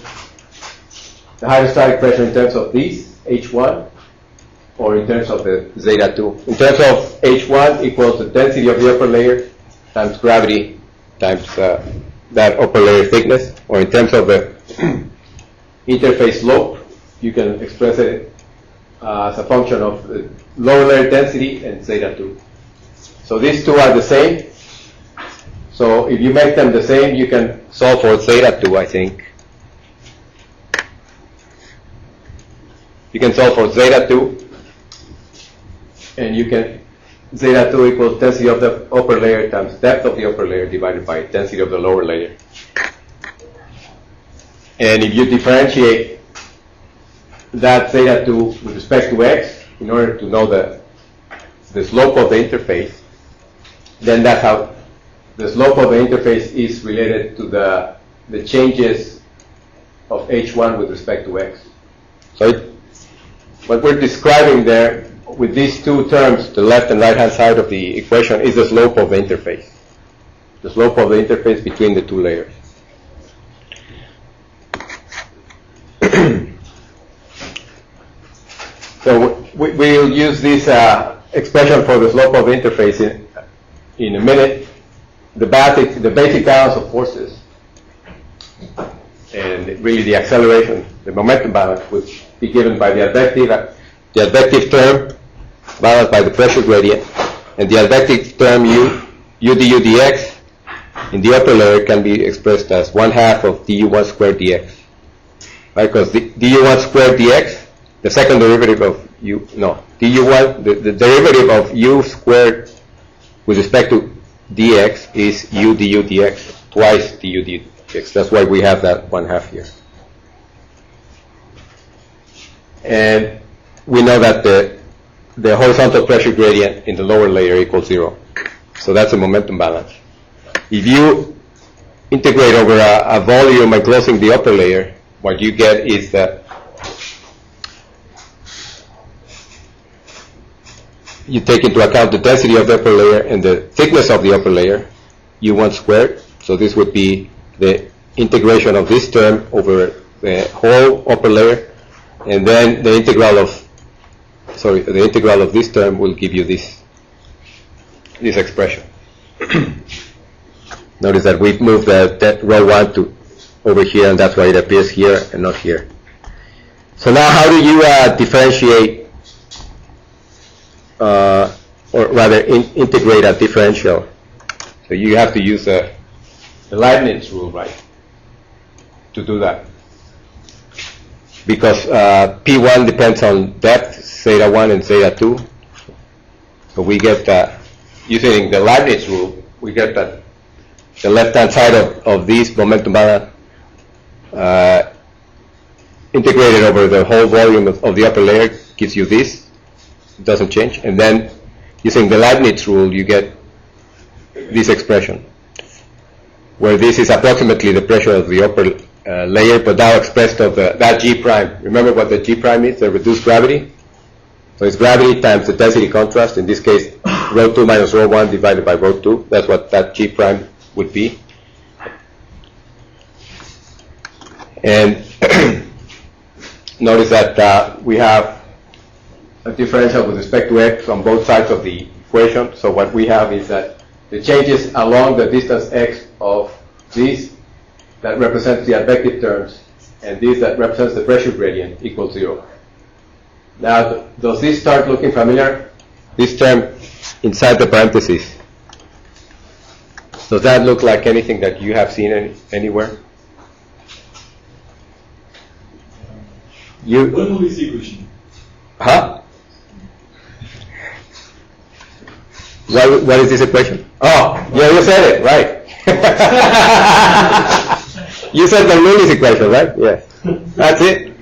the hydrostatic pressure in terms of these, H1, or in terms of the zeta 2. In terms of H1 equals the density of the upper layer times gravity times that upper layer thickness, or in terms of the interface slope, you can express it as a function of the lower layer density and zeta 2. So these two are the same. So if you make them the same, you can solve for zeta 2, I think. You can solve for zeta 2, and you can, zeta 2 equals density of the upper layer times depth of the upper layer divided by density of the lower layer. And if you differentiate that zeta 2 with respect to x in order to know the slope of the interface, then that's how the slope of the interface is related to the changes of H1 with respect to x. So what we're describing there with these two terms, the left and right hand side of the equation, is the slope of the interface. The slope of the interface between the two layers. So we'll use this expression for the slope of the interface in a minute. The basic balance of forces, and really the acceleration, the momentum balance, would be given by the advective term balanced by the pressure gradient, and the advective term u du dx in the upper layer can be expressed as 1/2 of du1 squared dx. Right, because the du1 squared dx, the second derivative of du1, the derivative of u squared with respect to dx is u du dx, twice du dx. That's why we have that 1/2 here. And we know that the horizontal pressure gradient in the lower layer equals 0. So that's a momentum balance. If you integrate over a volume enclosing the upper layer, what you get is that you take into account the density of the upper layer and the thickness of the upper layer, u1 squared. So this would be the integration of this term over the whole upper layer, and then the integral of this term will give you this expression. Notice that we've moved that ρ1 to over here, and that's why it appears here and not here. So now how do you differentiate, or rather integrate a differential? So you have to use the Leibniz rule, right, to do that. because P1 depends on depth, zeta 1 and zeta 2. So we get using the Leibniz rule, we get that the left-hand side of this momentum balance integrated over the whole volume of the upper layer gives you this. It doesn't change. And then using the Leibniz rule, you get this expression, where this is approximately the pressure of the upper layer, but now expressed of that G prime. Remember what the G prime is, the reduced gravity? So it's gravity times the density contrast, in this case, rho 2 minus rho 1 divided by rho 2. That's what that G prime would be. And notice that we have a differential with respect to x on both sides of the equation. So what we have is that the changes along the distance x of this that represents the advective terms and this that represents the pressure gradient equals 0. Now, does this start looking familiar? This term inside the parentheses. Does that look like anything that you have seen anywhere? Bernoulli's equation. Huh? What is this equation? Oh, yeah, you said it, right. You said Bernoulli's equation, right? Yes. That's it.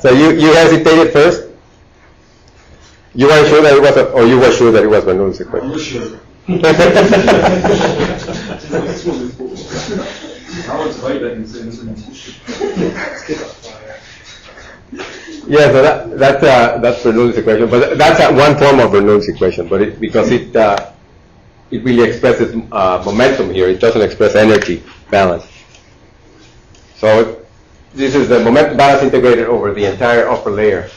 So you hesitated first? You weren't sure that it was, or you were sure that it was Bernoulli's equation? I was sure. I was right back in saying Yeah, so that's Bernoulli's equation, but that's one form of Bernoulli's equation. But because it really expresses momentum here, it doesn't express energy balance. So this is the momentum balance integrated over the entire upper layer,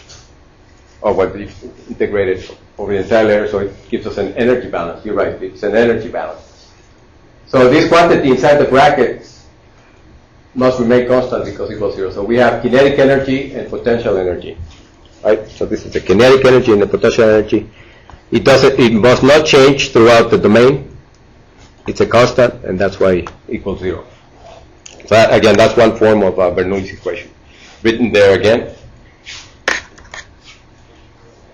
or what we integrated over the entire layer. So it gives us an energy balance. You're right, it's an energy balance. So this quantity inside the brackets must remain constant because equals 0. So we have kinetic energy and potential energy, right? So this is the kinetic energy and the potential energy. It must not change throughout the domain. It's a constant, and that's why it equals 0. So again, that's one form of Bernoulli's equation, written there again.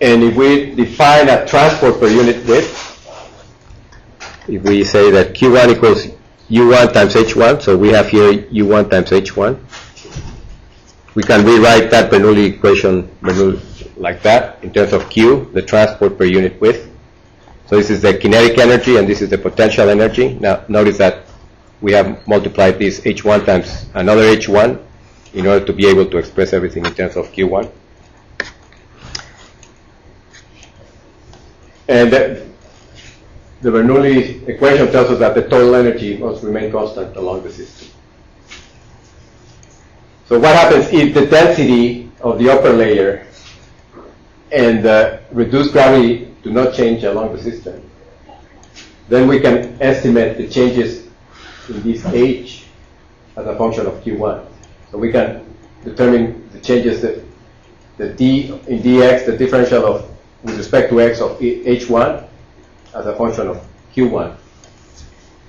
And if we define a transport per unit width, if we say that Q1 equals U1 times H1, so we have here U1 times H1. We can rewrite that Bernoulli equation like that in terms of Q, the transport per unit width. So this is the kinetic energy and this is the potential energy. Now notice that we have multiplied this H1 times another H1 in order to be able to express everything in terms of Q1. And the Bernoulli equation tells us that the total energy must remain constant along the system. So what happens if the density of the upper layer and the reduced gravity do not change along the system? Then we can estimate the changes in this H as a function of Q1. So we can determine the changes that the D in dx, the differential of with respect to x of H1 as a function of Q1.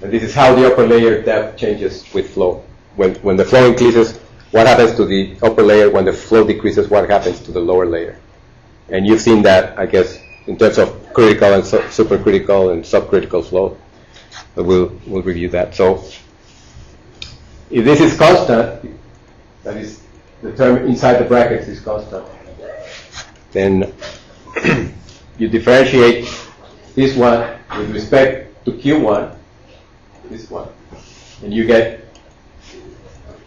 And this is how the upper layer depth changes with flow. When the flow increases, what happens to the upper layer? When the flow decreases, what happens to the lower layer? And you've seen that, I guess, in terms of critical and supercritical and subcritical flow. But we'll review that. So if this is constant, that is, the term inside the brackets is constant, then you differentiate this one with respect to Q1, this one, and you get,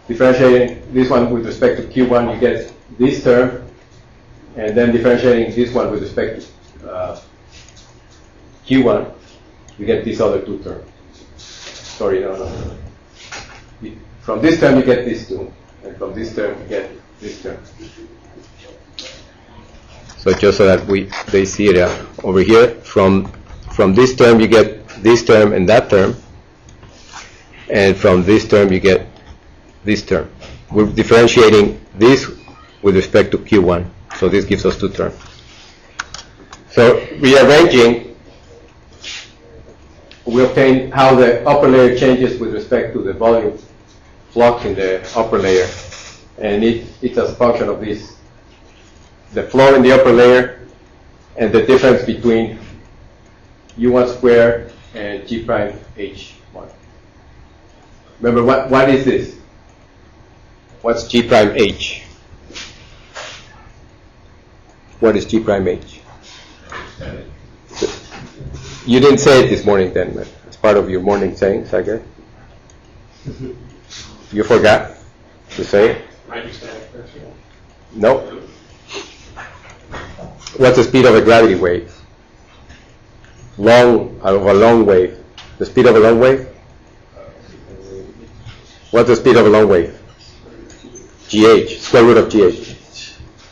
differentiating this one with respect to Q1, you get this term, and then differentiating this one with respect to Q1, you get these other two terms. Sorry, no. From this term you get these two, and from this term you get this term. So just so that they see it over here, from this term you get this term and that term, and from this term you get this term. We're differentiating this with respect to Q1, so this gives us two terms. So rearranging, we obtain how the upper layer changes with respect to the volume flux in the upper layer, and it's a function of this, the flow in the upper layer and the difference between U1 squared and G prime H1. Remember, what is this? What's G prime H? What is G prime H? You didn't say it this morning then, but it's part of your morning sayings, I guess. You forgot to say it? No. What's the speed of a gravity wave? Of a long wave. The speed of a long wave? What's the speed of a long wave? GH, square root of GH.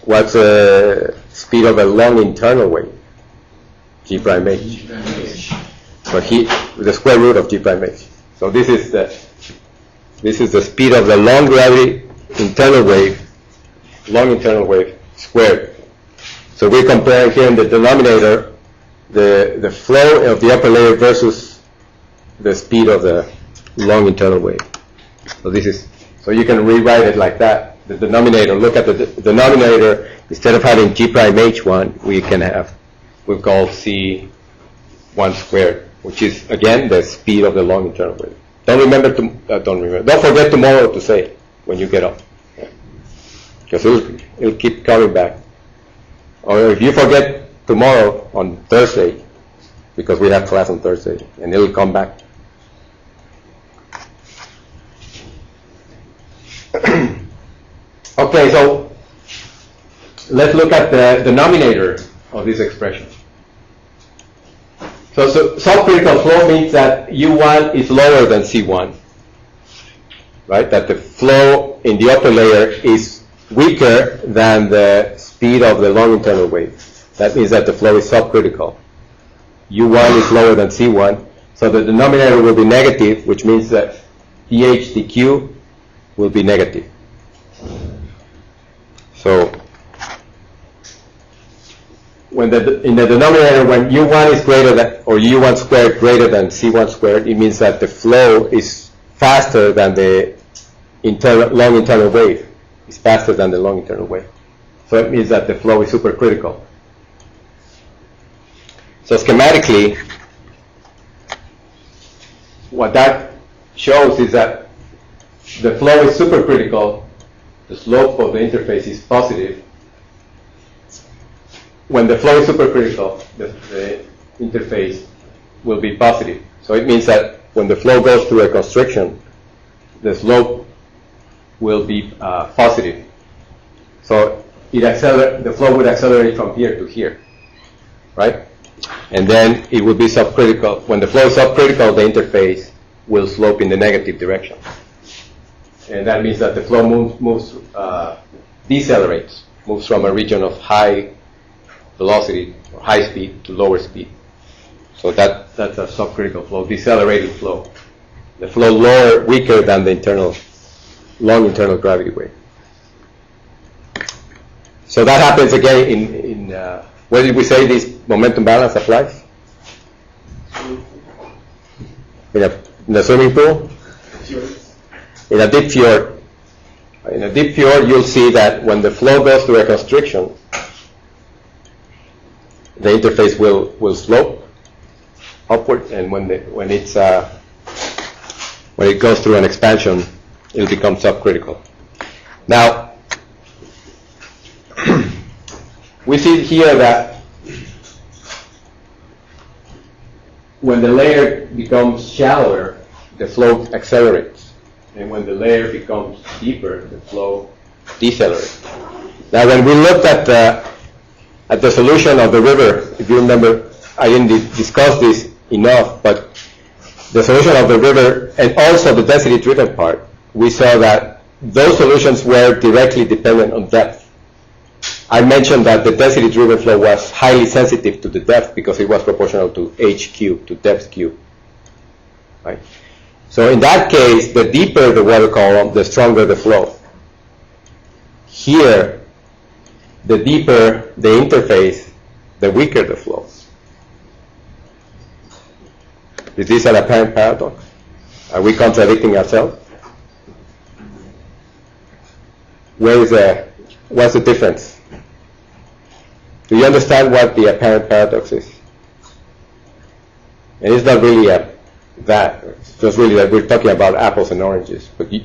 What's the speed of a long internal wave? G prime H. But the square root of G prime H. So this is the speed of the long gravity internal wave, squared. So we're comparing here in the denominator the flow of the upper layer versus the speed of the long internal wave. So you can rewrite it like that. The denominator, look at the denominator, instead of having G prime H1, we'll call C1 squared, which is again the speed of the long internal wave. Don't forget tomorrow to say it when you get up, because it'll keep coming back. Or if you forget tomorrow on Thursday, because we have class on Thursday, and it'll come back. Okay, so let's look at the denominator of this expression. So subcritical flow means that U1 is lower than C1, right? That the flow in the upper layer is weaker than the speed of the long internal wave. That means that the flow is subcritical. U1 is lower than C1, so the denominator will be negative, which means that dH dQ will be negative. So in the denominator, when U1 is greater than, or U1 squared greater than C1 squared, it means that the flow is faster than the long internal wave. It's faster than the long internal wave. So it means that the flow is supercritical. So schematically, what that shows is that the flow is supercritical. The slope of the interface is positive. When the flow is supercritical, the interface will be positive. So it means that when the flow goes through a constriction, the slope will be positive. So the flow would accelerate from here to here, right? And then it will be subcritical. When the flow is subcritical, the interface will slope in the negative direction. And that means that the flow decelerates, moves from a region of high velocity or high speed to lower speed. So that's a subcritical flow, decelerating flow. The flow weaker than the long internal gravity wave. So that happens again in where did we say this momentum balance applies? In a swimming pool? In a deep fjord. In a deep fjord, you'll see that when the flow goes through a constriction, the interface will slope upward, and when it goes through an expansion, it'll become subcritical. Now, we see here that when the layer becomes shallower, the flow accelerates. And when the layer becomes deeper, the flow decelerates. Now, when we looked at the solution of the river, if you remember, I didn't discuss this enough, but the solution of the river and also the density-driven part, we saw that those solutions were directly dependent on depth. I mentioned that the density-driven flow was highly sensitive to the depth because it was proportional to h cubed, to depth cubed, right? So in that case, the deeper the water column, the stronger the flow. Here, the deeper the interface, the weaker the flow. Is this an apparent paradox? Are we contradicting ourselves? what's the difference? Do you understand what the apparent paradox is? And it's not really that. It's just really that we're talking about apples and oranges. But do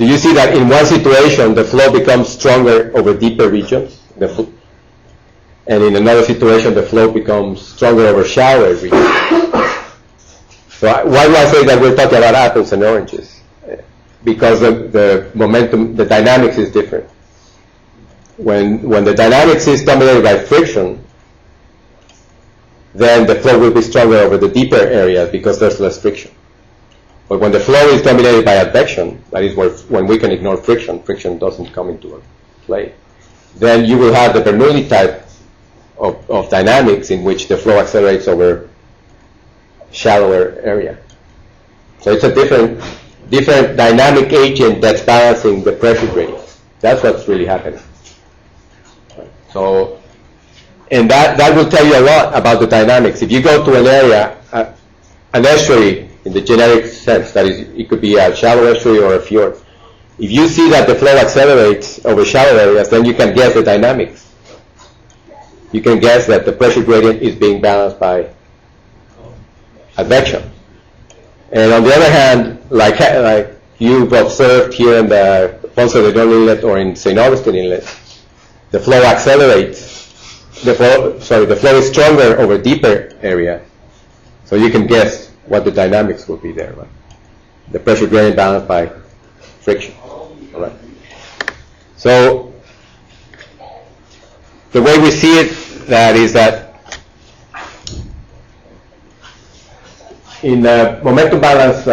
you see that in one situation the flow becomes stronger over deeper regions, and in another situation the flow becomes stronger over shallower regions? So why do I say that we're talking about apples and oranges? Because the momentum, the dynamics is different. When the dynamics is dominated by friction, then the flow will be stronger over the deeper areas because there's less friction. But when the flow is dominated by advection, that is when we can ignore friction, friction doesn't come into play, then you will have the Bernoulli type of dynamics in which the flow accelerates over shallower area. So it's a different dynamic agent that's balancing the pressure gradient. That's what's really happening. So, and that will tell you a lot about the dynamics. If you go to an area, an estuary in the generic sense, that is, it could be a shallow estuary or a fjord. If you see that the flow accelerates over shallow areas, then you can guess the dynamics. You can guess that the pressure gradient is being balanced by advection. And on the other hand, like you've observed here in the Ponce de León Inlet or in St. Augustine Inlet, the flow accelerates. The flow is stronger over deeper area, so you can guess what the dynamics will be there, right? The pressure gradient balanced by friction, all right? So the way we see it, that is that in a momentum balance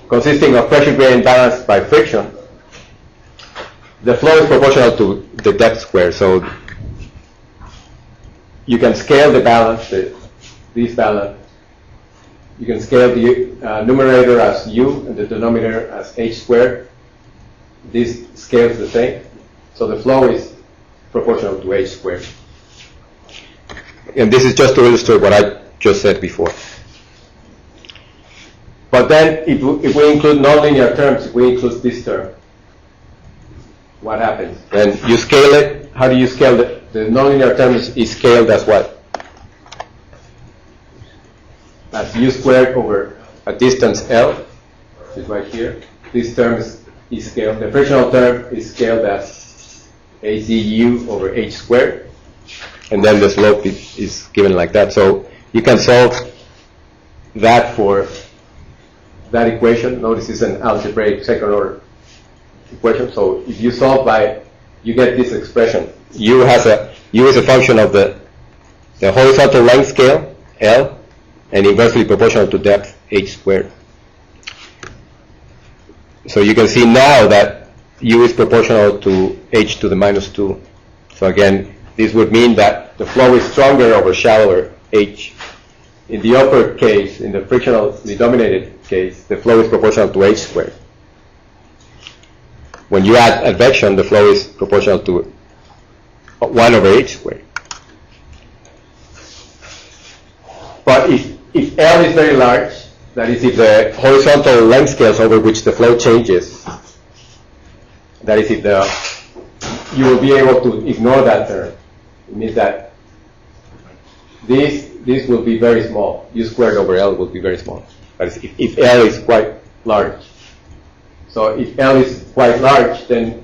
consisting of pressure gradient balanced by friction, the flow is proportional to the depth square. So you can scale the balance, this balance. You can scale the numerator as u and the denominator as h squared. This scales the same. So the flow is proportional to h squared. And this is just to illustrate what I just said before. But then if we include nonlinear terms, if we include this term, what happens? Then you scale it. How do you scale it? The nonlinear term is scaled as what? As u squared over a distance L, which is right here. This term is scaled. The frictional term is scaled as AZU over h squared. And then the slope is given like that. So you can solve that for that equation. Notice it's an algebraic second order equation. So if you solve by, you get this expression. U is a function of the horizontal length scale, L, and inversely proportional to depth, h squared. So you can see now that U is proportional to h to the minus 2. So again, this would mean that the flow is stronger over shallower h. In the upper case, in the frictionally dominated case, the flow is proportional to h squared. When you add advection, the flow is proportional to 1 over h squared. But if L is very large, that is, if the horizontal length scales over which the flow changes, that is, if you will be able to ignore that term. It means that this will be very small. U squared over L will be very small. That is, if L is quite large. So if L is quite large, then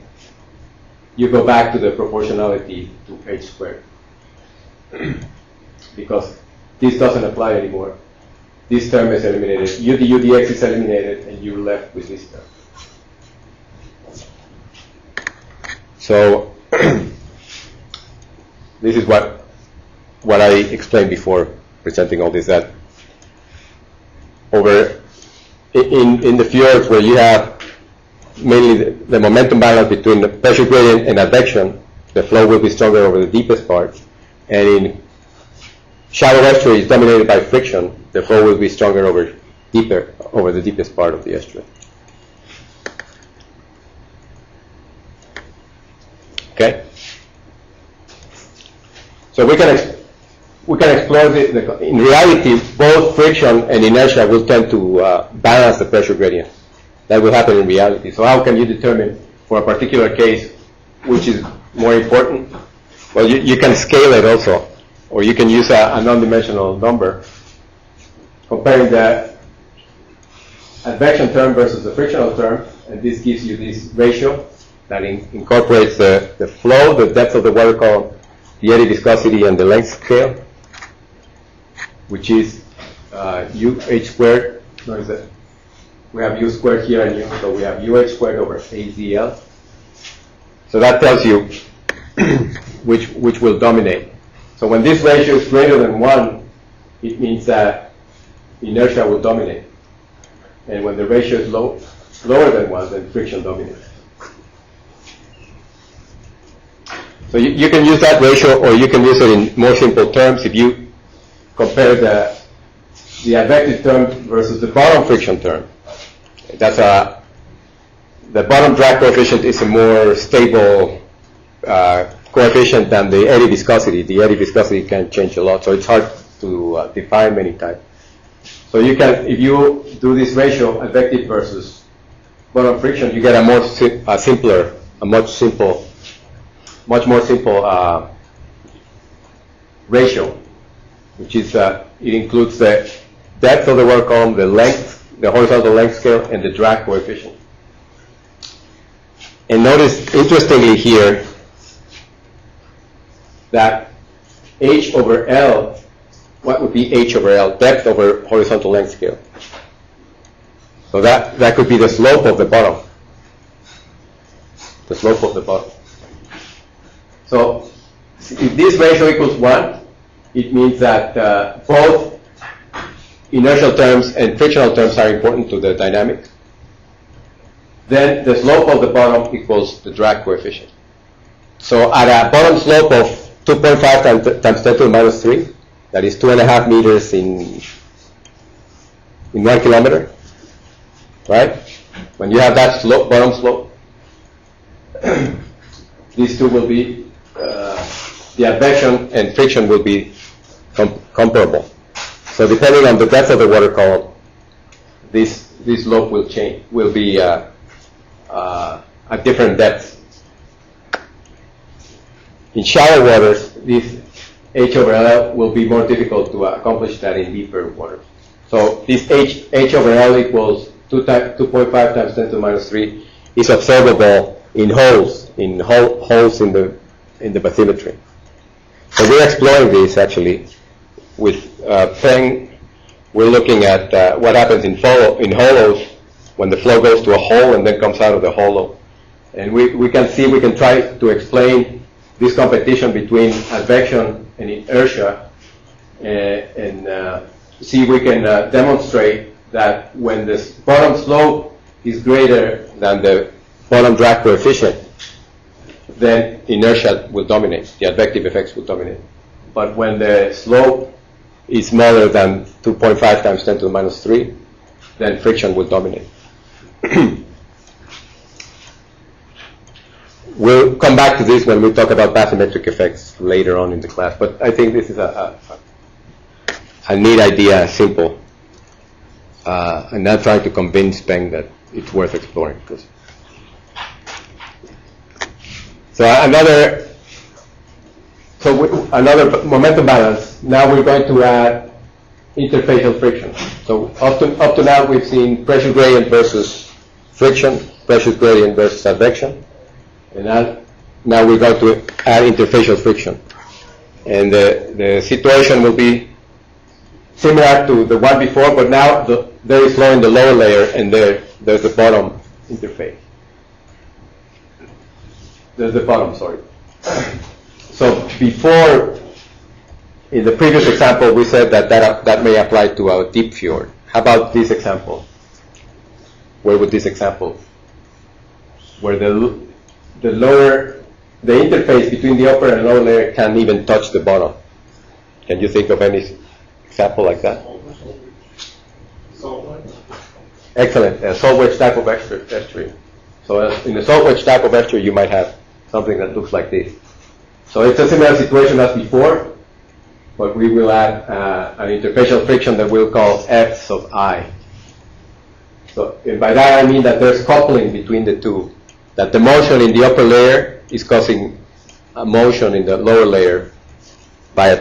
you go back to the proportionality to h squared. Because this doesn't apply anymore. This term is eliminated. U du dx is eliminated, and you're left with this term. So this is what I explained before presenting all this, that over in the fjords where you have mainly the momentum balance between the pressure gradient and advection, the flow will be stronger over the deepest part, and in shallow estuaries dominated by friction, the flow will be stronger over the deepest part of the estuary. Okay. So we can explore in reality, both friction and inertia will tend to balance the pressure gradient. That will happen in reality. So how can you determine for a particular case, which is more important? Well, you can scale it also, or you can use a non-dimensional number, comparing the advection term versus the frictional term, and this gives you this ratio that incorporates the flow, the depth of the water column, the eddy viscosity, and the length scale, which is UH squared. No, is it? We have U squared here and U, so we have UH squared over AVL. So that tells you which will dominate. So when this ratio is greater than 1, it means that inertia will dominate. And when the ratio is lower than 1, then friction dominates. So you can use that ratio, or you can use it in more simple terms. If you compare the advective term versus the bottom friction term, that's the bottom drag coefficient is a more stable coefficient than the eddy viscosity. The eddy viscosity can change a lot, so it's hard to define many times. So you can, if you do this ratio, advective versus bottom friction, you get a more much more simple ratio, which is it includes the depth of the water column, the length, the horizontal length scale, and the drag coefficient. And notice, interestingly here, that H over L, what would be H over L? Depth over horizontal length scale. So that could be the slope of the bottom. The slope of the bottom. So if this ratio equals 1, it means that both inertial terms and frictional terms are important to the dynamics. Then the slope of the bottom equals the drag coefficient. So at a bottom slope of 2.5 times 10 to the minus 3, that is 2.5 meters in 1 kilometer, right? When you have that slope, bottom slope, these two will be, the advection and friction will be comparable. So depending on the depth of the water column, this slope will change, will be at different depths. In shallow waters, this H over L will be more difficult to accomplish than in deeper waters. So this H over L equals 2.5 times 10 to the minus 3 is observable in holes in the bathymetry. So we're exploring this actually with Peng. We're looking at what happens in hollows when the flow goes to a hole and then comes out of the hollow, and we can try to explain this competition between advection and inertia, and see if we can demonstrate that when the bottom slope is greater than the bottom drag coefficient, then inertia will dominate, the advective effects will dominate. But when the slope is smaller than 2.5 times 10 to the minus 3, then friction will dominate. We'll come back to this when we talk about bathymetric effects later on in the class, but I think this is a neat idea, simple. I'm not trying to convince Peng that it's worth exploring. So another momentum balance. Now we're going to add interfacial friction. So up to now we've seen pressure gradient versus friction, pressure gradient versus advection. And now we're going to add interfacial friction. And the situation will be similar to the one before, but now there is flow in the lower layer, and there's the bottom interface. There's the bottom, sorry. So before, in the previous example, we said that may apply to a deep fjord. How about this example? Where would this example? Where the interface between the upper and lower layer can't even touch the bottom. Can you think of any example like that? Excellent. A salt wedge type of estuary. So in a salt wedge type of estuary, you might have something that looks like this. So it's a similar situation as before, but we will add an interfacial friction that we'll call F sub I. So by that I mean that there's coupling between the two that the motion in the upper layer is causing a motion in the lower layer by a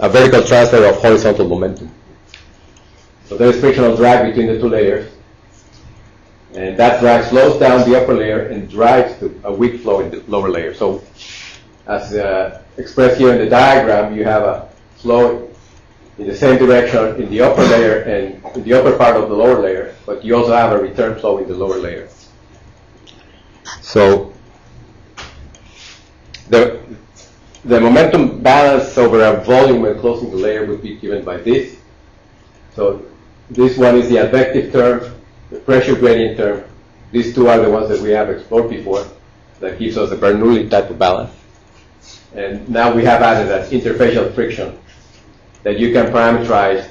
vertical transfer of horizontal momentum. So there is frictional drag between the two layers, and that drag slows down the upper layer and drives to a weak flow in the lower layer. So as expressed here in the diagram, you have a flow in the same direction in the upper layer and in the upper part of the lower layer, but you also have a return flow in the lower layer. So the momentum balance over a volume when closing the layer would be given by this. So this one is the advective term, the pressure gradient term. These two are the ones that we have explored before. That gives us a Bernoulli type of balance. And now we have added an interfacial friction that you can parameterize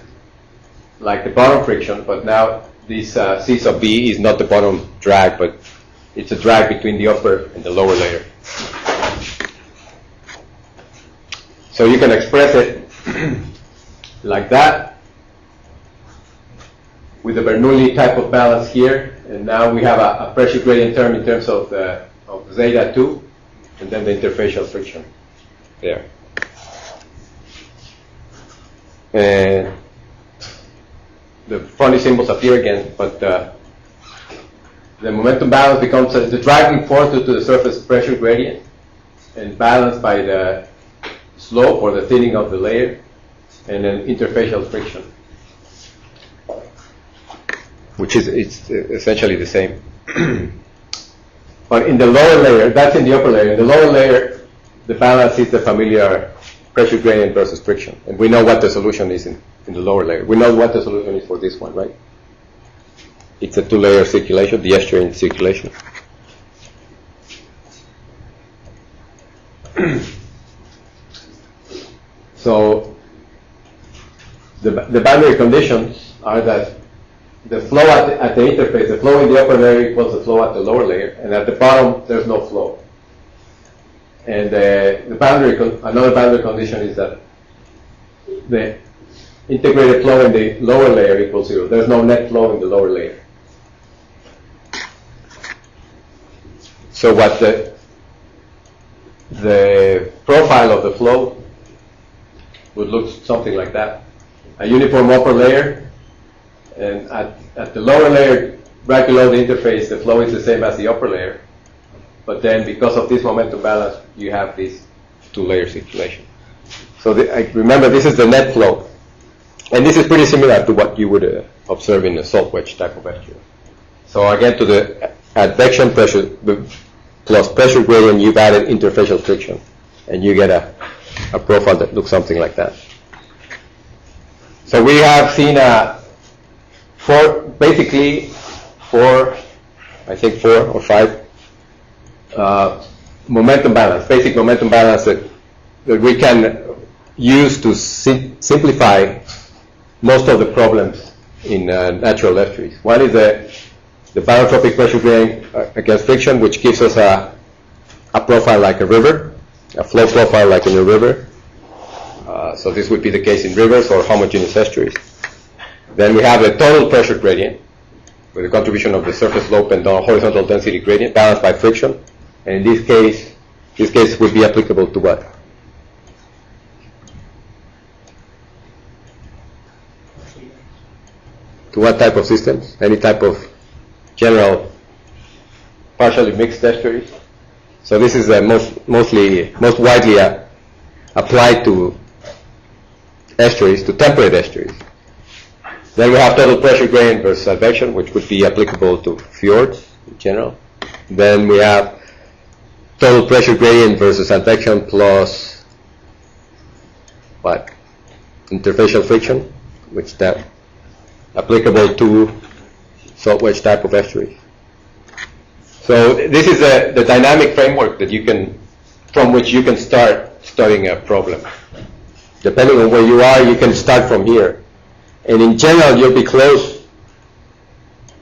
like the bottom friction, but now this C sub B is not the bottom drag, but it's a drag between the upper and the lower layer. So you can express it like that with the Bernoulli type of balance here, and now we have a pressure gradient term in terms of zeta 2, and then the interfacial friction there. And the funny symbols appear again, but the momentum balance becomes the driving force due to the surface pressure gradient and balanced by the slope or the thinning of the layer and then interfacial friction, which is it's essentially the same. But in the lower layer, that's in the upper layer. In the lower layer, the balance is the familiar pressure gradient versus friction. And we know what the solution is in the lower layer. We know what the solution is for this one, right? It's a two-layer circulation, the estuarine circulation. So the boundary conditions are that the flow at the interface, the flow in the upper layer equals the flow at the lower layer, and at the bottom there's no flow. And another boundary condition is that the integrated flow in the lower layer equals 0. There's no net flow in the lower layer. So what the profile of the flow would look something like that. A uniform upper layer, and at the lower layer, right below the interface, the flow is the same as the upper layer. But then because of this momentum balance, you have this two-layer circulation. So remember, this is the net flow. And this is pretty similar to what you would observe in a salt wedge type of estuary. So again, to the advection pressure plus pressure gradient, you've added interfacial friction. And you get a profile that looks something like that. So we have seen four or five momentum balance, basic momentum balance that we can use to simplify most of the problems in natural estuaries. One is the barotropic pressure gradient against friction, which gives us a profile like a river, a flow profile like in a river. So this would be the case in rivers or homogeneous estuaries. Then we have the total pressure gradient with the contribution of the surface slope and the horizontal density gradient balanced by friction. And in this case would be applicable to what? To what type of systems? Any type of general partially mixed estuaries. So this is most widely applied to estuaries, to temperate estuaries. Then we have total pressure gradient versus advection, which would be applicable to fjords in general. Then we have total pressure gradient versus advection plus what? Interfacial friction, which that applicable to salt wedge type of estuary. So this is the dynamic framework that from which you can start studying a problem. Depending on where you are, you can start from here. And in general, you'll be close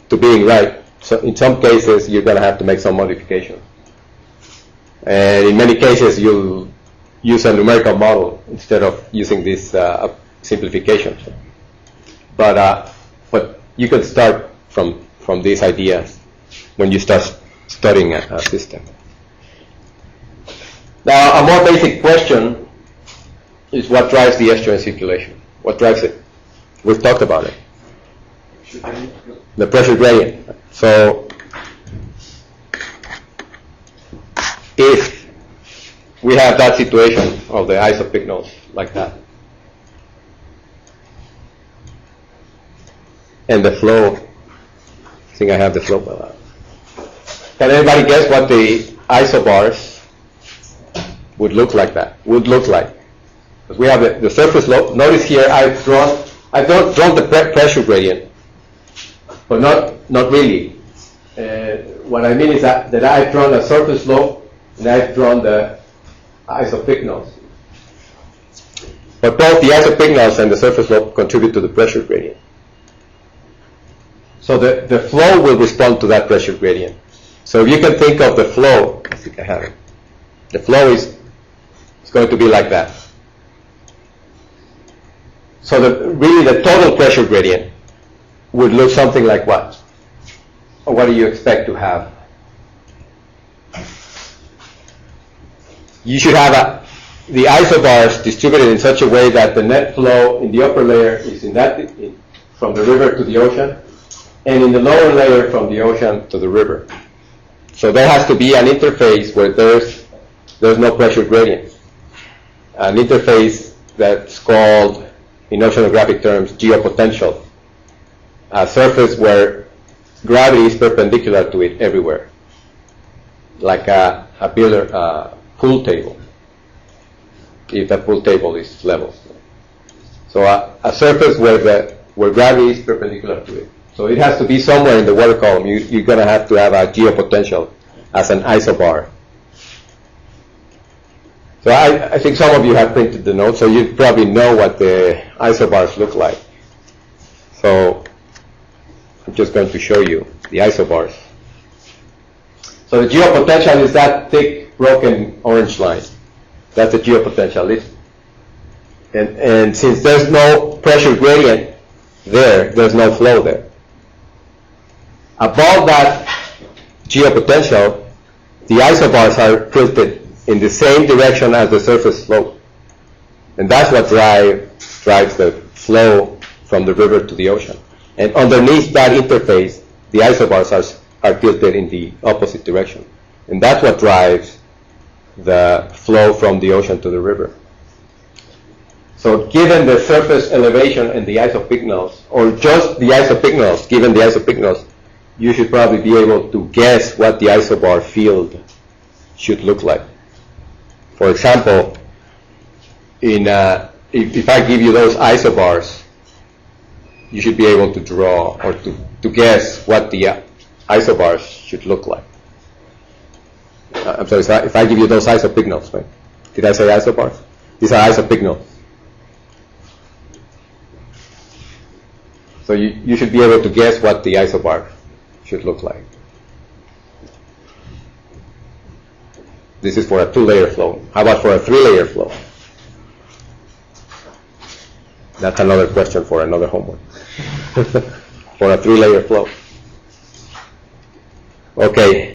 to being right. So in some cases, you're going to have to make some modifications. And in many cases, you'll use a numerical model instead of using this simplification. But you can start from these ideas when you start studying a system. Now, a more basic question is what drives the estuarine circulation? What drives it? We've talked about it. The pressure gradient. So, if we have that situation of the isopycnals like that, and the flow, I think I have the flow. Can anybody guess what the isobars would look like Because we have the surface flow. Notice here I've drawn the pressure gradient, but not really. What I mean is that I've drawn a surface slope and I've drawn the isopycnals. But both the isopycnals and the surface slope contribute to the pressure gradient. So the flow will respond to that pressure gradient. So if you can think of the flow, I think I have it. The flow is going to be like that. So really the total pressure gradient would look something like what? Or what do you expect to have? You should have the isobars distributed in such a way that the net flow in the upper layer is from the river to the ocean, and in the lower layer from the ocean to the river. So there has to be an interface where there's no pressure gradient. An interface that's called, in oceanographic terms, geopotential. A surface where gravity is perpendicular to it everywhere, like a pool table, if the pool table is level. So a surface where gravity is perpendicular to it. So it has to be somewhere in the water column. You're going to have a geopotential as an isobar. So I think some of you have printed the notes, so you probably know what the isobars look like. So I'm just going to show you the isobars. So the geopotential is that thick, broken orange line. That's the geopotential. And since there's no pressure gradient there's no flow there. Above that geopotential, the isobars are tilted in the same direction as the surface slope. And that's what drives the flow from the river to the ocean. And underneath that interface, the isobars are tilted in the opposite direction. And that's what drives the flow from the ocean to the river. So given the surface elevation and the isopycnals, or just the isopycnals, given the isopycnals, you should probably be able to guess what the isobar field should look like. For example, if I give you those isobars, you should be able to draw or to guess what the isobars should look like. I'm sorry, if I give you those isopycnals, right? Did I say isobars? These are isopycnals. So you should be able to guess what the isobar should look like. This is for a 2-layer flow. How about for a 3-layer flow? That's another question for another homework. For a 3-layer flow. Okay.